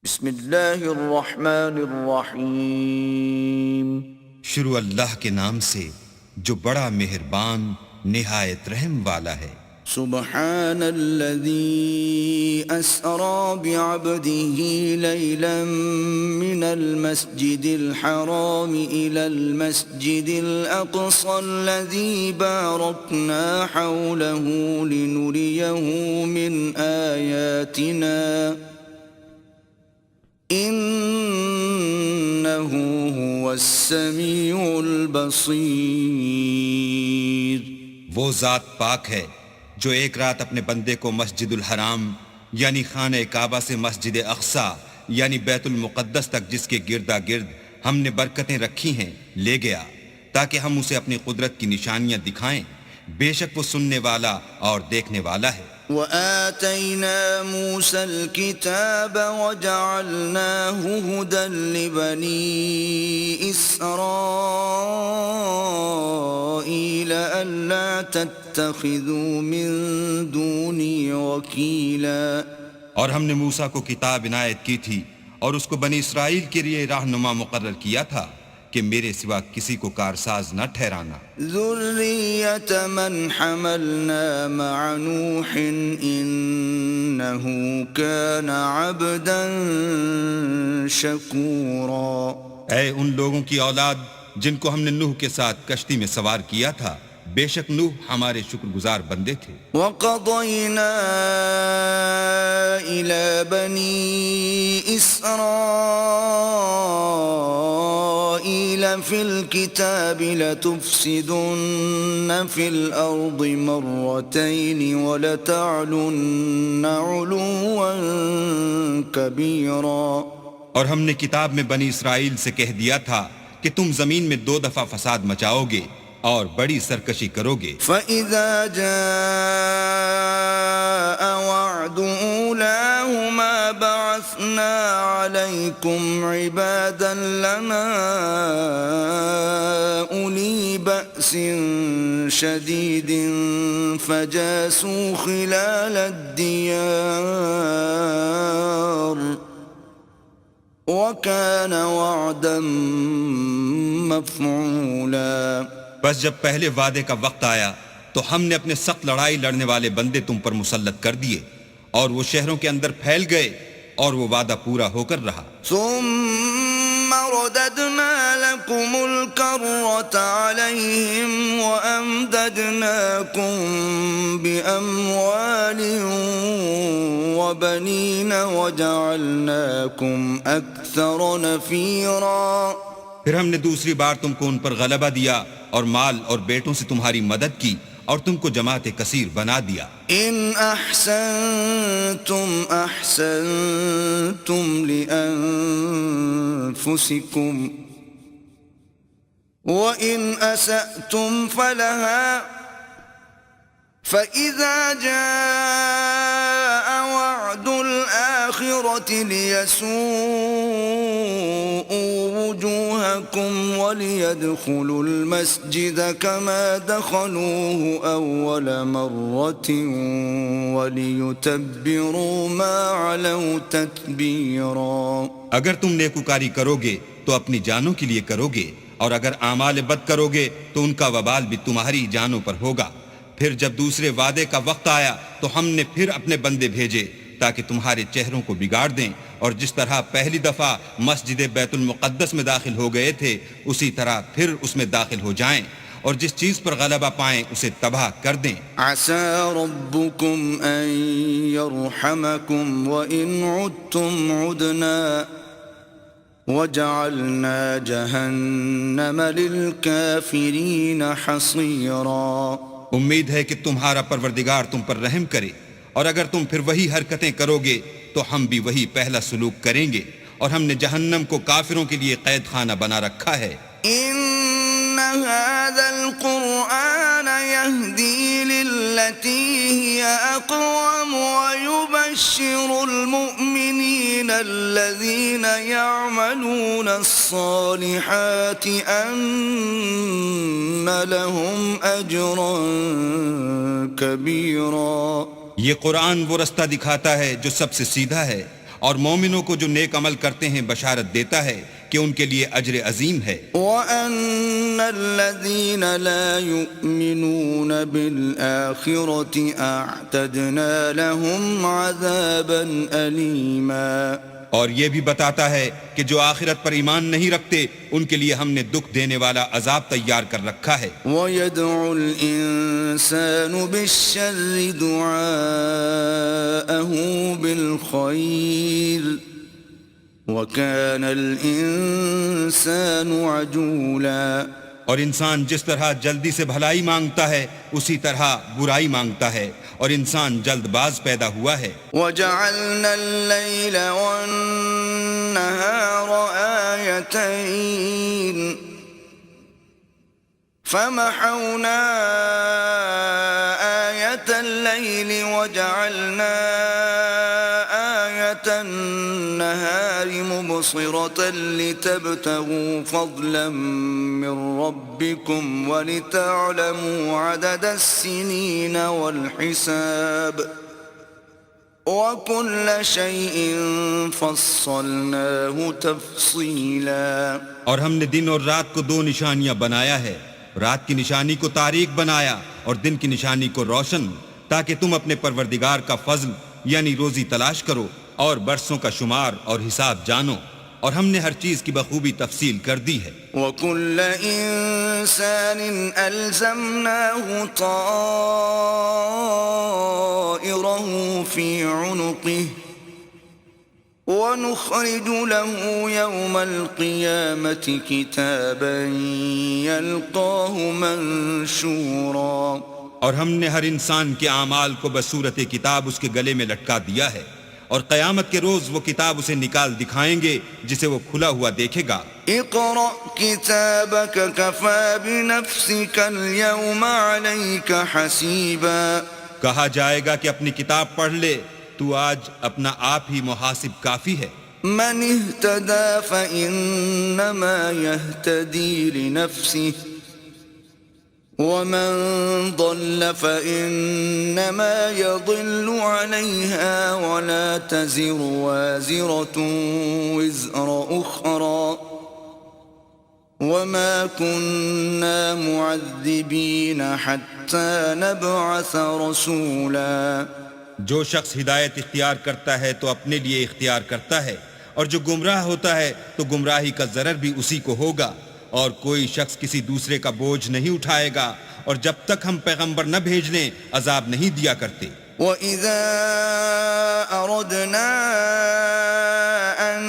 بسم اللہ الرحمن الرحیم۔ شروع اللہ کے نام سے جو بڑا مہربان نہایت رحم والا ہے۔ سبحان الذي أسرى بعبده ليلا من المسجد الحرام إلى المسجد الأقصى الذي باركنا حوله لنريه من آياتنا إنه هو السميع البصير۔ وہ ذات پاک ہے جو ایک رات اپنے بندے کو مسجد الحرام یعنی خانہ کعبہ سے مسجد اقصی یعنی بیت المقدس تک جس کے گردا گرد ہم نے برکتیں رکھی ہیں لے گیا تاکہ ہم اسے اپنی قدرت کی نشانیاں دکھائیں۔ بے شک وہ سننے والا اور دیکھنے والا ہے۔ وآتينا موسى الكتاب وجعلناه هدى لبني إسرائيل ألا تتخذوا من دوني وكيلا۔ اور ہم نے موسیٰ کو کتاب عنایت کی تھی اور اس کو بنی اسرائیل کے لیے رہنما مقرر کیا تھا کہ میرے سوا کسی کو کارساز نہ ٹھہرانا۔ ذریۃ من حملنا مع نوح انہ کان عبدا شکورا۔ اے ان لوگوں کی اولاد جن کو ہم نے نوح کے ساتھ کشتی میں سوار کیا تھا، بے شک نوح ہمارے شکر گزار بندے تھے۔ وَقَضَيْنَا إِلَى بَنِي إِسْرَائِيلَ فِي الْكِتَابِ لَتُفْسِدُنَّ فِي الْأَرْضِ مَرَّتَيْنِ وَلَتَعْلُنَّ عُلُوًّا كَبِيرًا۔ اور ہم نے کتاب میں بنی اسرائیل سے کہہ دیا تھا کہ تم زمین میں 2 دفعہ فساد مچاؤ گے اور بڑی سرکشی کرو گے۔ فَإِذَا جَاءَ وَعْدُ أُولَاهُمَا بَعَثْنَا عَلَيْكُمْ عِبَادًا لَنَا أُولِي بَأْسٍ شَدِيدٍ فَجَاسُوا خِلَالَ الدِّيَارِ وَكَانَ وَعْدًا مَفْعُولًا۔ بس جب پہلے وعدے کا وقت آیا تو ہم نے اپنے سخت لڑائی لڑنے والے بندے تم پر مسلط کر دیے اور وہ شہروں کے اندر پھیل گئے اور وہ وعدہ پورا ہو کر رہا۔ ثم رددنا لكم الكرة عليهم وأمددناكم بأموال وبنين وجعلناكم أكثر نفيرا۔ پھر ہم نے دوسری بار تم کو ان پر غلبہ دیا اور مال اور بیٹوں سے تمہاری مدد کی اور تم کو جماعت کثیر بنا دیا۔ ان احسنتم احسنتم لانفسکم وان اسأتم فلها فإذا جاء وعد الآخرة ليسوءوا وجوهكم وليدخلوا المسجد كما دخلوه أول مرة وليتبروا ما علوا تتبيرا۔ اگر تم نیکوکاری کرو گے تو اپنی جانوں کے لیے کرو گے اور اگر اعمال بد کرو گے تو ان کا وبال بھی تمہاری جانوں پر ہوگا۔ پھر جب دوسرے وعدے کا وقت آیا تو ہم نے پھر اپنے بندے بھیجے تاکہ تمہارے چہروں کو بگاڑ دیں، اور جس طرح پہلی دفعہ مسجد بیت المقدس میں داخل ہو گئے تھے اسی طرح پھر اس میں داخل ہو جائیں، اور جس چیز پر غلبہ پائیں اسے تباہ کر دیں۔ عسى ربكم ان يرحمكم وان عدتم عدنا وجعلنا جهنم للكافرين حصيرا۔ امید ہے کہ تمہارا پروردگار تم پر رحم کرے، اور اگر تم پھر وہی حرکتیں کرو گے تو ہم بھی وہی پہلا سلوک کریں گے، اور ہم نے جہنم کو کافروں کے لیے قید خانہ بنا رکھا ہے۔ ان هذا القرآن يهدي للتي هي اقوم ويبشر المؤمنين الذين يعملون الصالحات ان لهم اجرا كبيرا۔ یہ قرآن وہ رستہ دکھاتا ہے جو سب سے سیدھا ہے، اور مومنوں کو جو نیک عمل کرتے ہیں بشارت دیتا ہے کہ ان کے لیے اجر عظیم ہے. وَأَنَّ الَّذِينَ لَا يُؤْمِنُونَ بِالْآخِرَةِ أَعْتَدْنَا لَهُمْ عَذَابًا أَلِيمًا. اور یہ بھی بتاتا ہے کہ جو آخرت پر ایمان نہیں رکھتے ان کے لیے ہم نے دکھ دینے والا عذاب تیار کر رکھا ہے. وَيَدْعُ الْإِنسَانُ بِالشَّرِّ دُعَاءَهُ بِالْخَيْرِ وَكَانَ الْإِنسَانُ عَجُولًا. اور انسان جس طرح جلدی سے بھلائی مانگتا ہے اسی طرح برائی مانگتا ہے اور انسان جلد باز پیدا ہوا ہے. وَجَعَلْنَا اللَّيْلَ وَالنَّهَارَ آيَتَيْنِ فَمَحَوْنَا آيَةَ اللَّيْلِ وَجَعَلْنَا آيَةَ النَّهَارِ مُبْصِرَةً لِتَبْتَغُوا فَضْلًا مِّن رَّبِّكُمْ وَلِتَعْلَمُوا عَدَدَ السِّنِينَ وَالْحِسَابَ وَكُلَّ شَيْءٍ فَصَّلْنَاهُ تَفْصِيلًا. اور ہم نے دن اور رات کو دو نشانیاں بنایا ہے. رات کی نشانی کو تاریک بنایا اور دن کی نشانی کو روشن، تاکہ تم اپنے پروردگار کا فضل یعنی روزی تلاش کرو اور برسوں کا شمار اور حساب جانو. اور ہم نے ہر چیز کی بخوبی تفصیل کر دی ہے. وَكُلَّ إِنسَانٍ أَلْزَمْنَاهُ طَائِرَهُ فِي عُنُقِهِ وَنُخْرِجُ لَهُ يَوْمَ الْقِيَامَةِ كِتَابًا يَلْقَاهُ مَنشُورًا. اور ہم نے ہر انسان کے اعمال کو بصورت کتاب اس کے گلے میں لٹکا دیا ہے، اور قیامت کے روز وہ کتاب اسے نکال دکھائیں گے جسے وہ کھلا ہوا دیکھے گا. اقرأ كتابك كفى بنفسك اليوم عليك حسيبا. کہا جائے گا کہ اپنی کتاب پڑھ لے، تو آج اپنا آپ ہی محاسب کافی ہے. من اهتدى فإنما يهتدي لنفسه ومن ضل فإنما يضل عليها ولا تزر وازرة وزر أخرى وما كنا معذبين حتى نبعث رسولا. جو شخص ہدایت اختیار کرتا ہے تو اپنے لیے اختیار کرتا ہے، اور جو گمراہ ہوتا ہے تو گمراہی کا ضرر بھی اسی کو ہوگا، اور کوئی شخص کسی دوسرے کا بوجھ نہیں اٹھائے گا، اور جب تک ہم پیغمبر نہ بھیج لیں عذاب نہیں دیا کرتے. وَإِذَا أَرَدْنَا أَن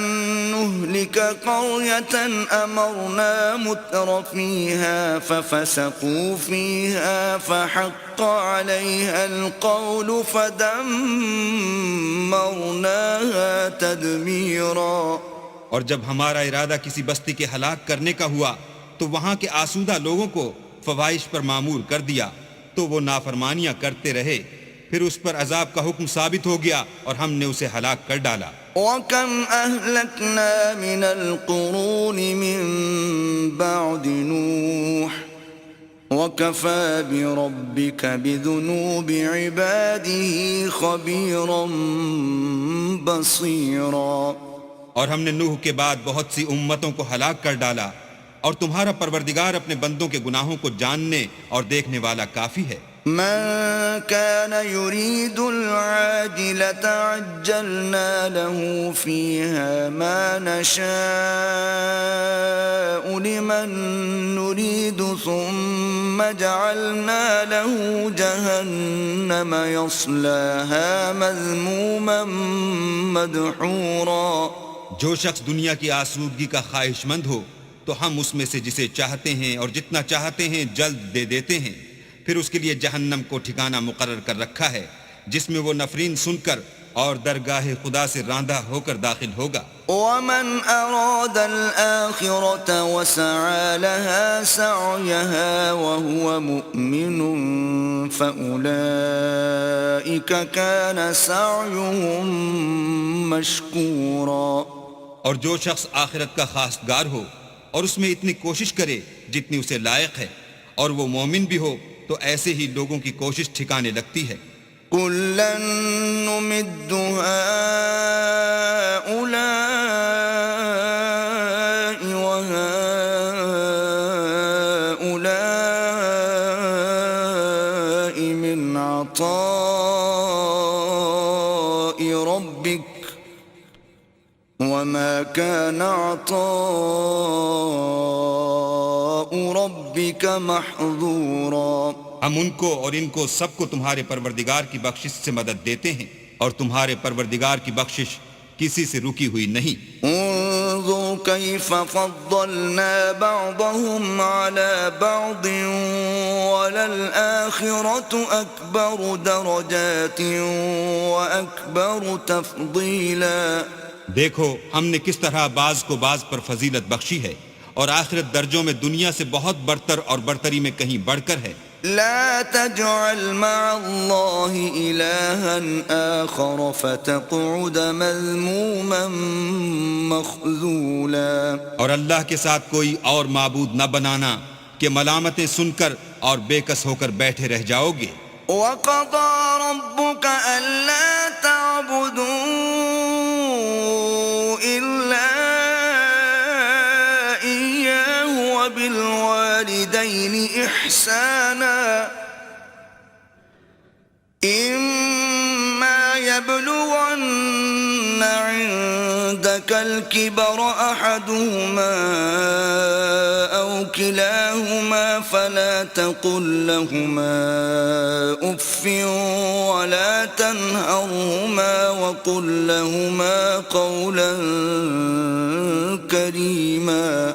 نُّهْلِكَ قَرْيَةً أَمَرْنَا مُتْرَ فِيهَا فَفَسَقُوا فِيهَا فَحَقَّ عَلَيْهَا الْقَوْلُ فَدَمَّرْنَاهَا تَدْمِيرًا. اور جب ہمارا ارادہ کسی بستی کے ہلاک کرنے کا ہوا تو وہاں کے آسودہ لوگوں کو فواحش پر مامور کر دیا، تو وہ نافرمانیاں کرتے رہے، پھر اس پر عذاب کا حکم ثابت ہو گیا اور ہم نے اسے ہلاک کر ڈالا. وَكَمْ أَهْلَكْنَا مِنَ الْقُرُونِ مِن بَعْدِ نُوحٍ وَكَفَى بِرَبِّكَ بِذُنُوبِ عِبَادِهِ خَبِيرًا بَصِيرًا. اور ہم نے نوح کے بعد بہت سی امتوں کو ہلاک کر ڈالا، اور تمہارا پروردگار اپنے بندوں کے گناہوں کو جاننے اور دیکھنے والا کافی ہے. من كان يريد العاجلة عجلنا له فيها ما نشاء لمن نريد ثم جعلنا له جهنم يصلاها مذموما مدحورا. جو شخص دنیا کی آسودگی کا خواہش مند ہو تو ہم اس میں سے جسے چاہتے ہیں اور جتنا چاہتے ہیں جلد دے دیتے ہیں، پھر اس کے لیے جہنم کو ٹھکانہ مقرر کر رکھا ہے جس میں وہ نفرین سن کر اور درگاہ خدا سے راندہ ہو کر داخل ہوگا. ومن أراد الآخرة وسعى لها سعيها وهو مؤمن فأولئك كان سعيهم مشكورا. اور جو شخص آخرت کا خواستگار ہو اور اس میں اتنی کوشش کرے جتنی اسے لائق ہے اور وہ مومن بھی ہو تو ایسے ہی لوگوں کی کوشش ٹھکانے لگتی ہے. كُلًّا نُّمِدُّ هَٰؤُلَاءِ عطاء ربك وما كان عطاء ربك محظورا. ہم ان کو اور ان کو سب کو تمہارے پروردگار کی بخشش سے مدد دیتے ہیں اور تمہارے پروردگار کی بخشش کسی سے رکی ہوئی نہیں. انظر كيف فضلنا بعضهم على بعض وللآخرة أكبر درجات وأكبر تفضيلا. دیکھو ہم نے کس طرح بعض کو بعض پر فضیلت بخشی ہے اور آخرت درجوں میں دنیا سے بہت برتر اور برتری میں کہیں بڑھ کر ہے. لا تجعل مع الله إلها آخر فتقعد مذموما مخذولا. اور اللہ کے ساتھ کوئی اور معبود نہ بنانا کہ ملامتیں سن کر اور بے کس ہو کر بیٹھے رہ جاؤ گے. وقضى ربك ألا تعبدوا إلا إياه وبالوالدين إحسانا إما يبلغن عندك الكبر أحدهما أو كلاهما فلا تقل لهما أف ولا تنهرهما وقل لهما قولا كريما.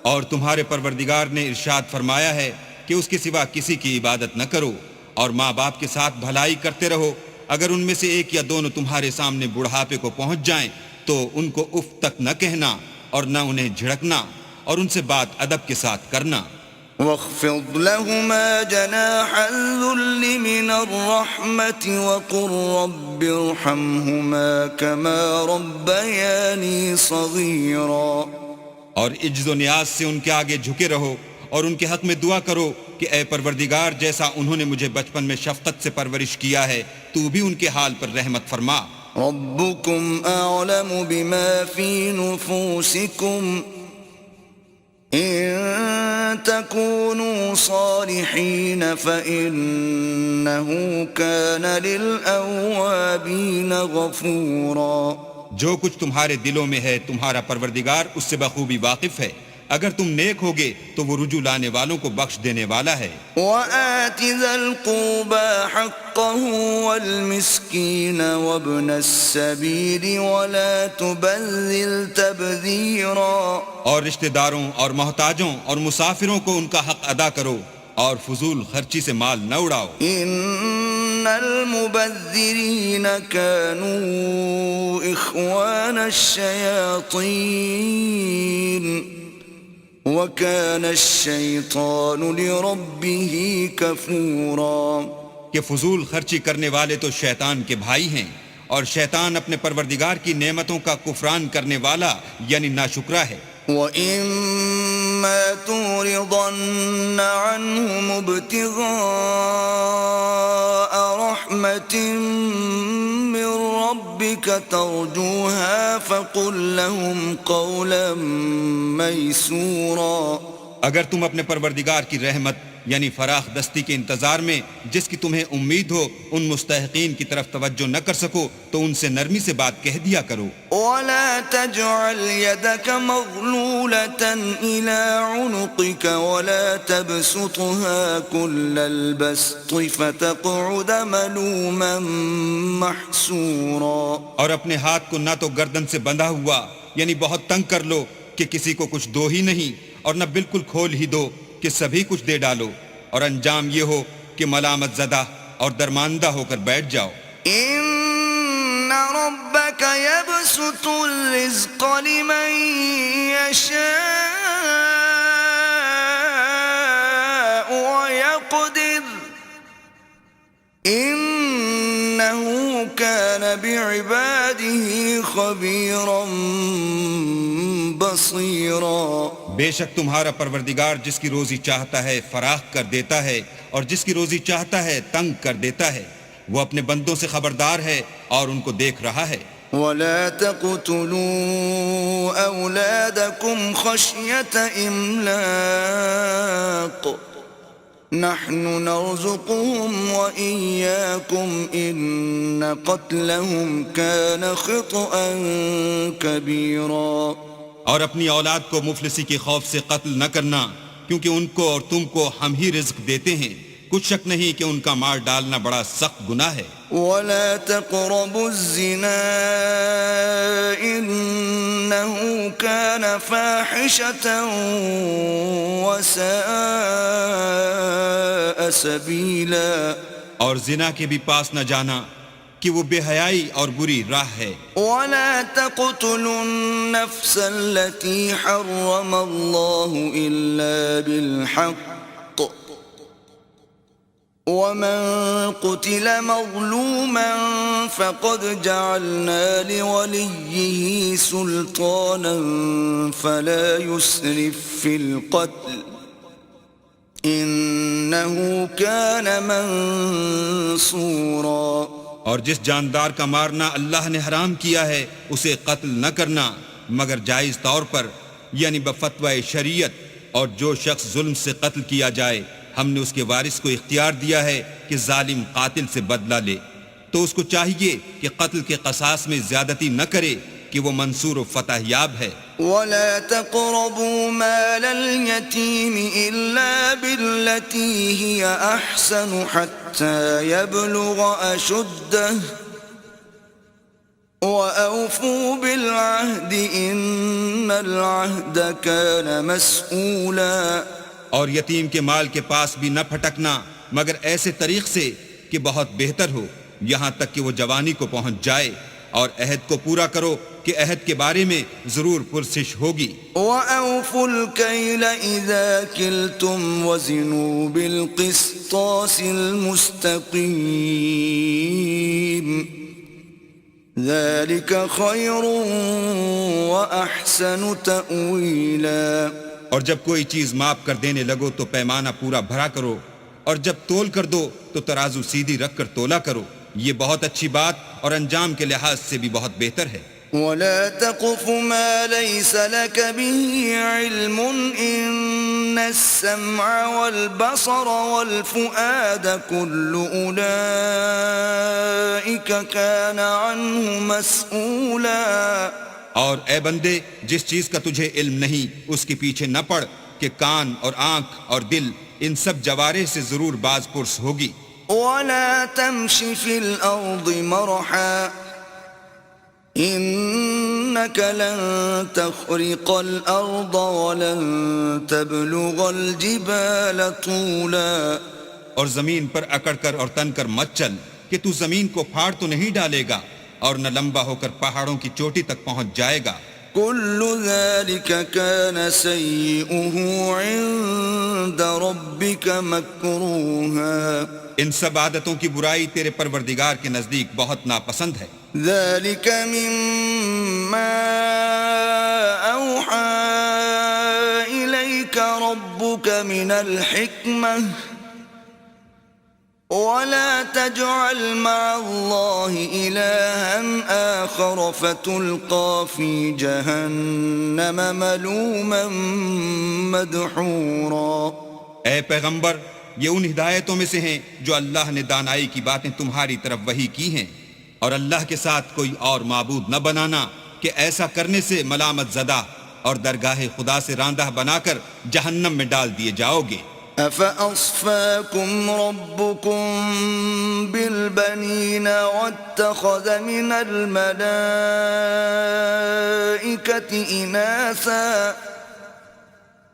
اور تمہارے پروردگار نے ارشاد فرمایا ہے کہ اس کے سوا کسی کی عبادت نہ کرو اور ماں باپ کے ساتھ بھلائی کرتے رہو. اگر ان میں سے ایک یا دونوں تمہارے سامنے بڑھاپے کو پہنچ جائیں تو ان کو اف تک نہ کہنا اور نہ انہیں جھڑکنا اور ان سے بات ادب کے ساتھ کرنا. واخفض لهما جناح الذل من الرحمة وقل رب ارحمهما كما ربياني صغيرا. اور عجز و نیاز سے ان کے آگے جھکے رہو اور ان کے حق میں دعا کرو کہ اے پروردگار جیسا انہوں نے مجھے بچپن میں شفقت سے پرورش کیا ہے تو بھی ان کے حال پر رحمت فرما. ربكم أعلم بما في نفوسكم إن تكونوا صالحين فإنه كان للأوابين غفورا. جو کچھ تمہارے دلوں میں ہے تمہارا پروردگار اس سے بخوبی واقف ہے. اگر تم نیک ہوگے تو وہ رجوع لانے والوں کو بخش دینے والا ہے. وآت ذا القربى حقه والمسكين وابن السبيل ولا تبذل تبذيرا. اور رشتہ داروں اور محتاجوں اور مسافروں کو ان کا حق ادا کرو اور فضول خرچی سے مال نہ اڑاؤ. ان المبذرین كانوا اخوان الشیاطین وكان الشیطان لربه کفورا. کہ فضول خرچی کرنے والے تو شیطان کے بھائی ہیں اور شیطان اپنے پروردگار کی نعمتوں کا کفران کرنے والا یعنی ناشکرا ہے. وَإِمَّا تُعْرِضَنَّ عَنْهُمُ ابْتِغَاءَ رَحْمَةٍ مِّن رَّبِّكَ تَرْجُوهَا فَقُل لَّهُمْ قَوْلًا مَّيْسُورًا. اگر تم اپنے پروردگار کی رحمت یعنی فراخ دستی کے انتظار میں جس کی تمہیں امید ہو ان مستحقین کی طرف توجہ نہ کر سکو تو ان سے نرمی سے بات کہہ دیا کرو. وَلَا تَجْعَلْ يَدَكَ مَغْلُولَةً إِلَىٰ عُنُقِكَ وَلَا تَبْسُطْهَا كُلَّ الْبَسْطِ فَتَقْعُدَ مَلُومًا مَّحْسُورًا. اور اپنے ہاتھ کو نہ تو گردن سے بندھا ہوا یعنی بہت تنگ کر لو کہ کسی کو کچھ دو ہی نہیں اور نہ بالکل کھول ہی دو کہ سبھی کچھ دے ڈالو اور انجام یہ ہو کہ ملامت زدہ اور درماندہ ہو کر بیٹھ جاؤ. ان ربك يبسط الرزق لمن يشاء ويقدر انه كان بعباده خبيرا بصيرا. بے شک تمہارا پروردگار جس کی روزی چاہتا ہے فراخ کر دیتا ہے اور جس کی روزی چاہتا ہے تنگ کر دیتا ہے. وہ اپنے بندوں سے خبردار ہے اور ان کو دیکھ رہا ہے. ولا تقتلوا أولادكم خشية إملاق نحن نرزقهم وإياكم إن قتلهم كان خطأ كبيرا. اور اپنی اولاد کو مفلسی کے خوف سے قتل نہ کرنا، کیونکہ ان کو اور تم کو ہم ہی رزق دیتے ہیں، کچھ شک نہیں کہ ان کا مار ڈالنا بڑا سخت گناہ ہے. ولا تقربوا الزنا إنه كان فاحشة وساء سبيلا. اور زنا کے بھی پاس نہ جانا کہ وہ بے حیائی اور بری راہ ہے. ولا تقتلوا النفس التي حرم الله إلا بالحق ومن قتل مظلوما فقد جعلنا لوليه سلطانا فلا يسرف في القتل إنه كان منصورا. اور جس جاندار کا مارنا اللہ نے حرام کیا ہے اسے قتل نہ کرنا مگر جائز طور پر، یعنی بفتوی شریعت. اور جو شخص ظلم سے قتل کیا جائے ہم نے اس کے وارث کو اختیار دیا ہے کہ ظالم قاتل سے بدلہ لے، تو اس کو چاہیے کہ قتل کے قصاص میں زیادتی نہ کرے کہ وہ منصور و فتح یاب ہے. ولا تقربوا مال اليتيم إلا بالتي هي أحسن حتى يبلغ أشده وأوفوا بالعهد إن العهد كان مسؤولا. اور یتیم کے مال کے پاس بھی نہ پھٹکنا مگر ایسے طریق سے کہ بہت بہتر ہو، یہاں تک کہ وہ جوانی کو پہنچ جائے، اور عہد کو پورا کرو کہ عہد کے بارے میں ضرور پرسش ہوگی. وَأَوْفُوا الْكَيْلَ إِذَا كِلْتُمْ وَزِنُوا بِالْقِسْطَاسِ الْمُسْتَقِيمِ ذَلِكَ خَيْرٌ وَأَحْسَنُ تَأْوِيلًا. اور جب کوئی چیز ماپ کر دینے لگو تو پیمانہ پورا بھرا کرو، اور جب تول کر دو تو ترازو سیدھی رکھ کر تولا کرو، یہ بہت اچھی بات اور انجام کے لحاظ سے بھی بہت بہتر ہے. ولا تقف ما ليس لك به علم إن السمع والبصر والفؤاد كل أولئك كان عنه مسؤولا. اور اے بندے جس چیز کا تجھے علم نہیں اس کے پیچھے نہ پڑ کہ کان اور آنکھ اور دل ان سب جوارح سے ضرور باز پرس ہوگی. ولا تمش في الأرض مرحا إنك لن تخرق الأرض ولن تبلغ الجبال طولا. اور زمین پر اکڑ کر اور تن کر مت چل کہ تو زمین کو پھاڑ تو نہیں ڈالے گا اور نہ لمبا ہو کر پہاڑوں کی چوٹی تک پہنچ جائے گا. كل ذلك كان سيئه عند ربك مكروها. ان سب عادتوں کی برائی تیرے پروردگار کے نزدیک بہت ناپسند ہے. ذلك مما أوحى إليك ربك من الحكمة ولا تجعل مع الله إلها آخر فتلقى في جهنم ملوما مدحورا. اے پیغمبر یہ ان ہدایتوں میں سے ہیں جو اللہ نے دانائی کی باتیں تمہاری طرف وحی کی ہیں، اور اللہ کے ساتھ کوئی اور معبود نہ بنانا کہ ایسا کرنے سے ملامت زدہ اور درگاہ خدا سے راندہ بنا کر جہنم میں ڈال دیے جاؤ گے. أَفَأَصْفَاكُمْ رَبُّكُمْ بِالْبَنِينَ وَاتَّخَذَ مِنَ الْمَلَائِكَةِ إِنَاثًا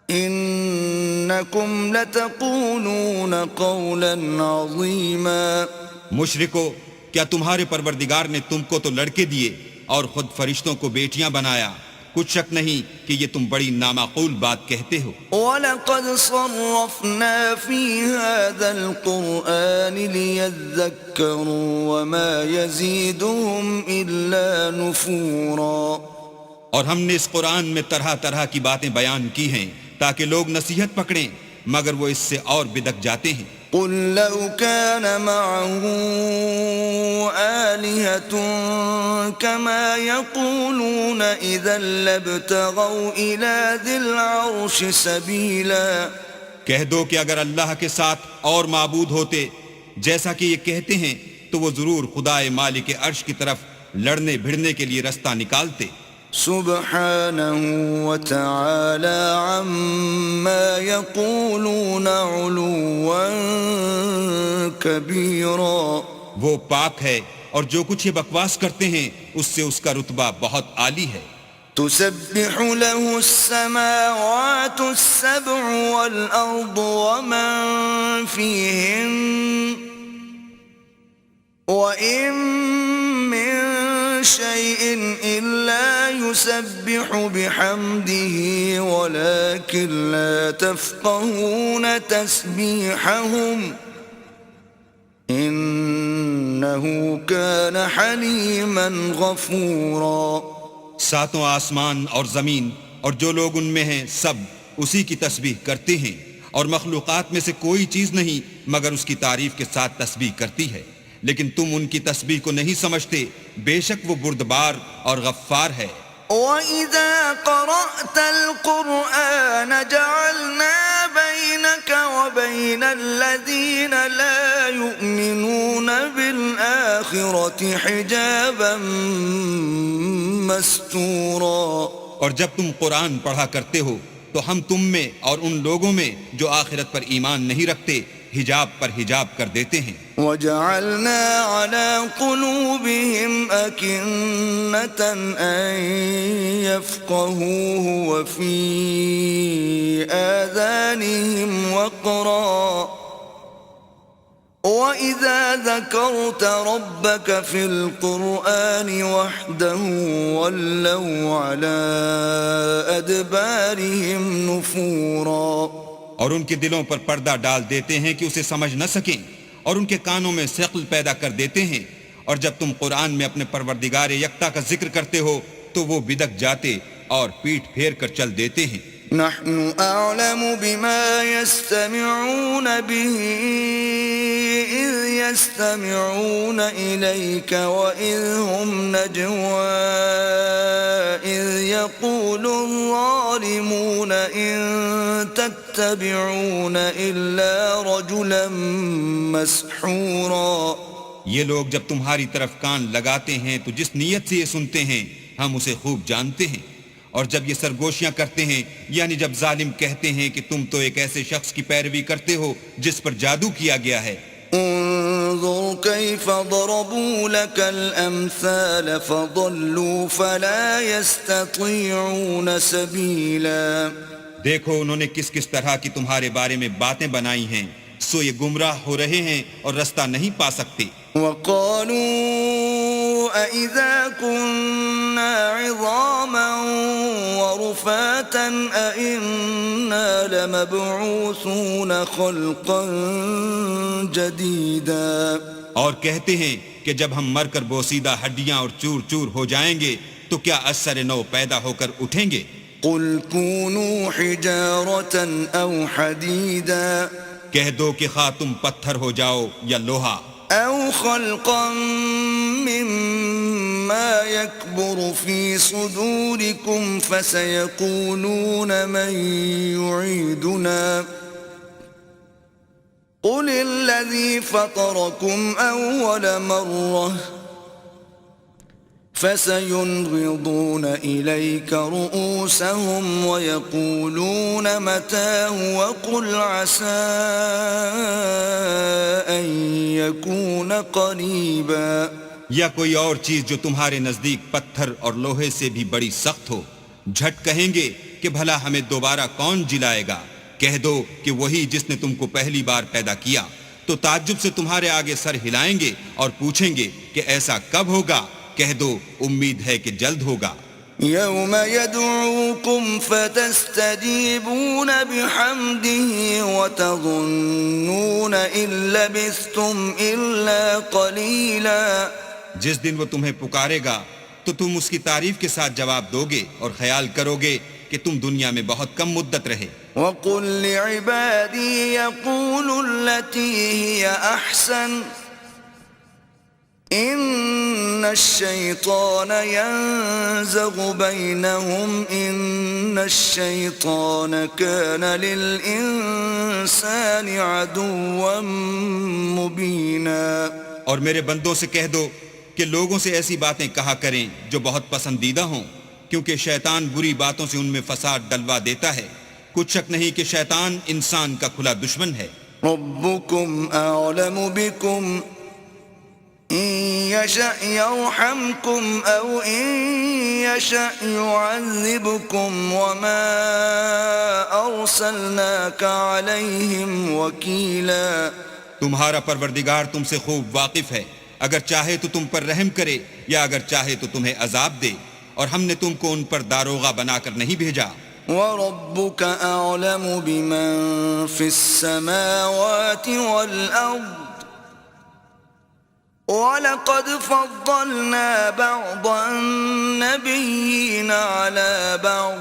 إِنَّكُمْ لَتَقُولُونَ قَوْلًا عَظِيمًا. مشرکو کیا تمہارے پروردگار نے تم کو تو لڑکے دیے اور خود فرشتوں کو بیٹیاں بنایا؟ کچھ شک نہیں کہ یہ تم بڑی نامعقول بات کہتے ہو. وَلَقَدْ صَرَّفْنَا فِي هَذَا الْقُرْآنِ لِيَذَّكَّرُوا وَمَا يَزِيدُهُمْ إِلَّا نُفُورًا. اور ہم نے اس قرآن میں طرح طرح کی باتیں بیان کی ہیں تاکہ لوگ نصیحت پکڑیں، مگر وہ اس سے اور بدک جاتے ہیں. قل لو كان معه آلهة كما يقولون إذا لابتغوا إلى ذي العرش سبيلا. کہہ دو کہ اگر اللہ کے ساتھ اور معبود ہوتے جیسا کہ یہ کہتے ہیں تو وہ ضرور خدائے مالک عرش کی طرف لڑنے بھڑنے کے لیے رستہ نکالتے. سبحانه وتعالى عما يقولون علوا كبيرا. وہ پاک ہے اور جو کچھ یہ بکواس کرتے ہیں اس سے اس کا رتبہ بہت عالی ہے. تسبح له السماوات السبع والأرض ومن فيهن وإن من شيء إلا يسبح بحمده ولكن لا تفقهون تسبيحهم إنه كان حليما غفورا. ساتوں آسمان اور زمین اور جو لوگ ان میں ہیں سب اسی کی تسبیح کرتے ہیں اور مخلوقات میں سے کوئی چیز نہیں مگر اس کی تعریف کے ساتھ تسبیح کرتی ہے، لیکن تم ان کی تسبیح کو نہیں سمجھتے. بے شک وہ بردبار اور غفار ہے. وَإِذَا قَرَأْتَ الْقُرْآنَ جَعَلْنَا بَيْنَكَ وَبَيْنَ الَّذِينَ لَا يُؤْمِنُونَ بِالْآخِرَةِ حِجَابًا مَسْتُورًا. اور جب تم قرآن پڑھا کرتے ہو تو ہم تم میں اور ان لوگوں میں جو آخرت پر ایمان نہیں رکھتے حجاب پر حجاب کر دیتے ہیں. وَجَعَلْنَا عَلَى قُلُوبِهِمْ أَكِنَّةً أَن يَفْقَهُوهُ وَفِي آذَانِهِمْ وَقْرًا وَإِذَا ذَكَرْتَ رَبَّكَ فِي الْقُرْآنِ وَحْدَهُ وَلَّوْا عَلَى أَدْبَارِهِمْ نُفُورًا. اور ان کے دلوں پر پردہ ڈال دیتے ہیں کہ اسے سمجھ نہ سکیں اور ان کے کانوں میں ثقل پیدا کر دیتے ہیں. اور جب تم قرآن میں اپنے پروردگار یکتا کا ذکر کرتے ہو تو وہ بدک جاتے اور پیٹھ پھیر کر چل دیتے ہیں. نحن أعلم بما يستمعون به إذ يستمعون إليك وإذ هم نجوى إذ يقول الظالمون إن تتبعون إلا رجلا مسحورا. یہ لوگ جب تمہاری طرف کان لگاتے ہیں تو جس نیت سے یہ سنتے ہیں ہم اسے خوب جانتے ہیں. اور جب یہ سرگوشیاں کرتے ہیں یعنی جب ظالم کہتے ہیں کہ تم تو ایک ایسے شخص کی پیروی کرتے ہو جس پر جادو کیا گیا ہے. انظر كيف ضربوا لك الأمثال فضلوا فلا يستطيعون سبيلا. دیکھو انہوں نے کس کس طرح کی تمہارے بارے میں باتیں بنائی ہیں سو یہ گمراہ ہو رہے ہیں اور رستہ نہیں پا سکتے. وقالوا أَإِذَا كُنَّا عِظَامًا وَرُفَاتًا أَإِنَّا لَمَبْعُوثُونَ خَلْقًا جَدِيدًا. اور کہتے ہیں کہ جب ہم مر کر بوسیدہ ہڈیاں اور چور چور ہو جائیں گے تو کیا اثر نو پیدا ہو کر اٹھیں گے. قُلْ كُونُوا حِجَارَةً أَوْ حَدِيدًا. کہہ دو کہ خواہ تم پتھر ہو جاؤ یا لوہا. أَوْ خَلْقًا مِّمَّا يَكْبُرُ فِي صُدُورِكُمْ فَسَيَقُولُونَ مَن يُعِيدُنَا قُلِ الَّذِي فَطَرَكُمْ أَوَّلَ مَرَّةٍ فَسَيُنْغِضُونَ إِلَيْكَ رُؤُوسَهُمْ وَيَقُولُونَ مَتَىٰ وَقُلْ عَسَىٰ أَن يَكُونَ قَرِيبًا. یا کوئی اور چیز جو تمہارے نزدیک پتھر اور لوہے سے بھی بڑی سخت ہو. جھٹ کہیں گے کہ بھلا ہمیں دوبارہ کون جلائے گا. کہہ دو کہ وہی جس نے تم کو پہلی بار پیدا کیا. تو تعجب سے تمہارے آگے سر ہلائیں گے اور پوچھیں گے کہ ایسا کب ہوگا. کہہ دو امید ہے کہ جلد ہوگا. يوم يدعوكم فتستجيبون بحمده وتظنون إن لبثتم إلا قليلا. جس دن وہ تمہیں پکارے گا تو تم اس کی تعریف کے ساتھ جواب دو گے اور خیال کرو گے کہ تم دنیا میں بہت کم مدت رہے. وَقُلْ لِعِبَادِي يَقُولُوا الَّتِي هِيَ أَحْسَنُ إِنَّ الشيطان ينزغ بينهم إن الشيطان كان للإنسان عدوا مبينا۔ اور میرے بندوں سے کہہ دو کہ لوگوں سے ایسی باتیں کہا کریں جو بہت پسندیدہ ہوں، کیونکہ شیطان بری باتوں سے ان میں فساد ڈلوا دیتا ہے۔ کچھ شک نہیں کہ شیطان انسان کا کھلا دشمن ہے۔ ربكم أعلم بكم إن يشأ يرحمكم أو إن يشأ يعذبكم وما أرسلناك عليهم وكيلا۔ تمہارا پروردگار تم سے خوب واقف ہے، اگر چاہے تو تم پر رحم کرے یا اگر چاہے تو تمہیں عذاب دے، اور ہم نے تم کو ان پر داروغہ بنا کر نہیں بھیجا۔ وَرَبُّكَ أَعْلَمُ بِمَن فِي السَّمَاوَاتِ وَالْأَرْضِ وَلَقَدْ فَضَّلْنَا بَعْضَ النَّبِيِّينَ عَلَى بَعْضٍ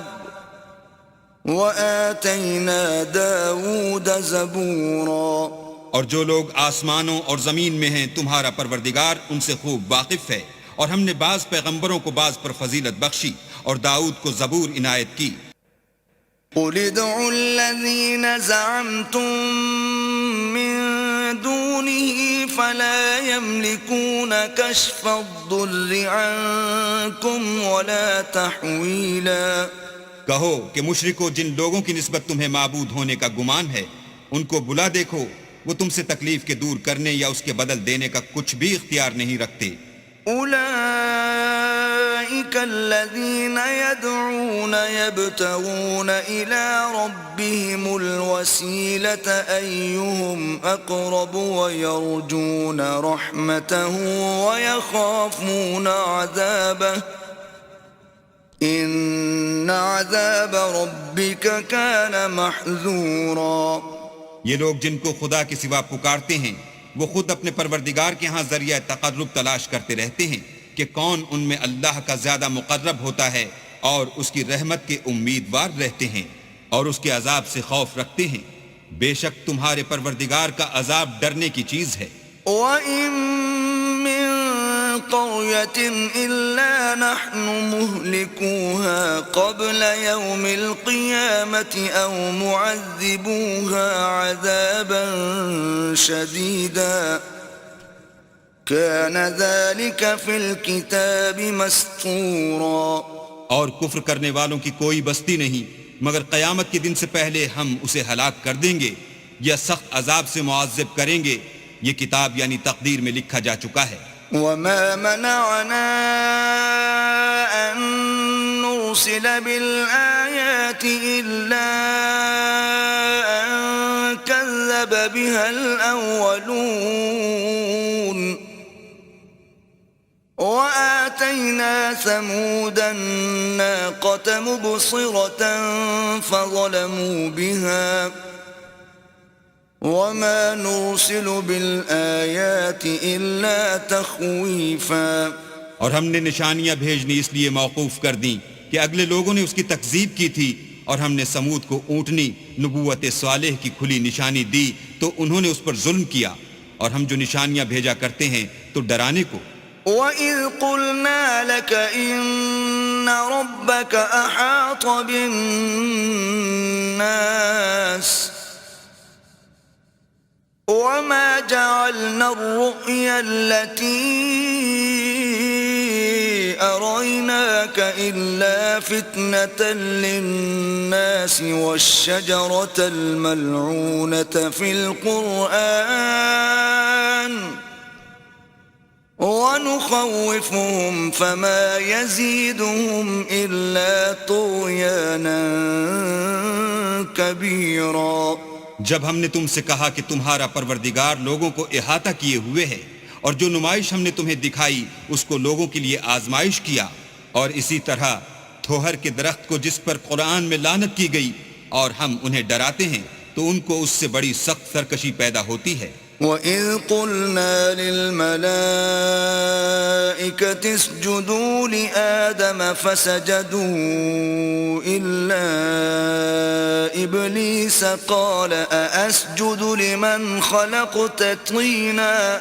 وَآتَيْنَا دَاوُودَ زَبُورًا۔ اور جو لوگ آسمانوں اور زمین میں ہیں تمہارا پروردگار ان سے خوب واقف ہے، اور ہم نے بعض پیغمبروں کو بعض پر فضیلت بخشی اور داؤد کو زبور عنایت کی۔ قُلِ ادْعُوا الَّذِينَ زَعَمْتُم مِّن دُونِهِ فَلَا يَمْلِكُونَ كَشْفَ الضُّرِّ عَنكُمْ وَلَا تَحْوِيلًا۔ کہو کہ مشرکو، جن لوگوں کی نسبت تمہیں معبود ہونے کا گمان ہے ان کو بلا دیکھو، وہ تم سے تکلیف کے دور کرنے یا اس کے بدل دینے کا کچھ بھی اختیار نہیں رکھتے۔ أولئك الذين يدعون يبتغون إلى ربهم الوسيلة أيهم أقرب ويرجون رحمته ويخافون عذابه إن عذاب ربك كان محذورا۔ یہ لوگ جن کو خدا کے سوا پکارتے ہیں وہ خود اپنے پروردگار کے ہاں ذریعہ تقرب تلاش کرتے رہتے ہیں کہ کون ان میں اللہ کا زیادہ مقرب ہوتا ہے، اور اس کی رحمت کے امیدوار رہتے ہیں اور اس کے عذاب سے خوف رکھتے ہیں۔ بے شک تمہارے پروردگار کا عذاب ڈرنے کی چیز ہے۔ وَإِن مِّن قَرْيَةٍ إِلَّا نَحْنُ مُهْلِكُوهَا قَبْلَ يَوْمِ الْقِيَامَةِ أَوْ مُعَذِّبُوهَا عَذَابًا شَدِيدًا كَانَ ذَلِكَ فِي الْكِتَابِ مَسْطُورًا۔ اور کفر کرنے والوں کی کوئی بستی نہیں مگر قیامت کے دن سے پہلے ہم اسے ہلاک کر دیں گے یا سخت عذاب سے معذب کریں گے، یہ کتاب یعنی تقدیر میں لکھا جا چکا ہے۔ وَمَا مَنَعَنَا أَن نُّرْسِلَ بِالْآيَاتِ إِلَّا أَن كَذَّبَ بِهَا الْأَوَّلُونَ وَآتَيْنَا ثَمُودَ النَّاقَةَ مُبْصِرَةً فَظَلَمُوا بِهَا وَمَا نُرْسِلُ بِالْآيَاتِ إِلَّا تَخْوِيفًا۔ اور ہم نے نشانیاں بھیجنی اس لیے موقوف کر دیں کہ اگلے لوگوں نے اس کی تکذیب کی تھی، اور ہم نے سمود کو اونٹنی نبوت صالح کی کھلی نشانی دی تو انہوں نے اس پر ظلم کیا، اور ہم جو نشانیاں بھیجا کرتے ہیں تو ڈرانے کو۔ وَإِذْ قُلْنَا لَكَ إِنَّ رَبَّكَ أَحَاطَ بِالنَّاسِ وَمَا جَعَلْنَا الرُّؤْيَا الَّتِي أَرَيْنَاكَ إِلَّا فِتْنَةً لِلنَّاسِ وَالشَّجَرَةَ الْمَلْعُونَةَ فِي الْقُرْآنِ وَنُخَوِّفُهُمْ فَمَا يَزِيدُهُمْ إِلَّا طُغْيَانًا كَبِيرًا۔ جب ہم نے تم سے کہا کہ تمہارا پروردگار لوگوں کو احاطہ کیے ہوئے ہے، اور جو نمائش ہم نے تمہیں دکھائی اس کو لوگوں کے لیے آزمائش کیا، اور اسی طرح تھوہر کے درخت کو جس پر قرآن میں لعنت کی گئی اور ہم انہیں ڈراتے ہیں تو ان کو اس سے بڑی سخت سرکشی پیدا ہوتی ہے۔ وَإِذْ قُلْنَا لِلْمَلَائِكَةِ اسْجُدُوا لِآدَمَ فَسَجَدُوا إِلَّا إِبْلِيسَ قَالَ أَأَسْجُدُ لِمَنْ خَلَقْتَ طِينًا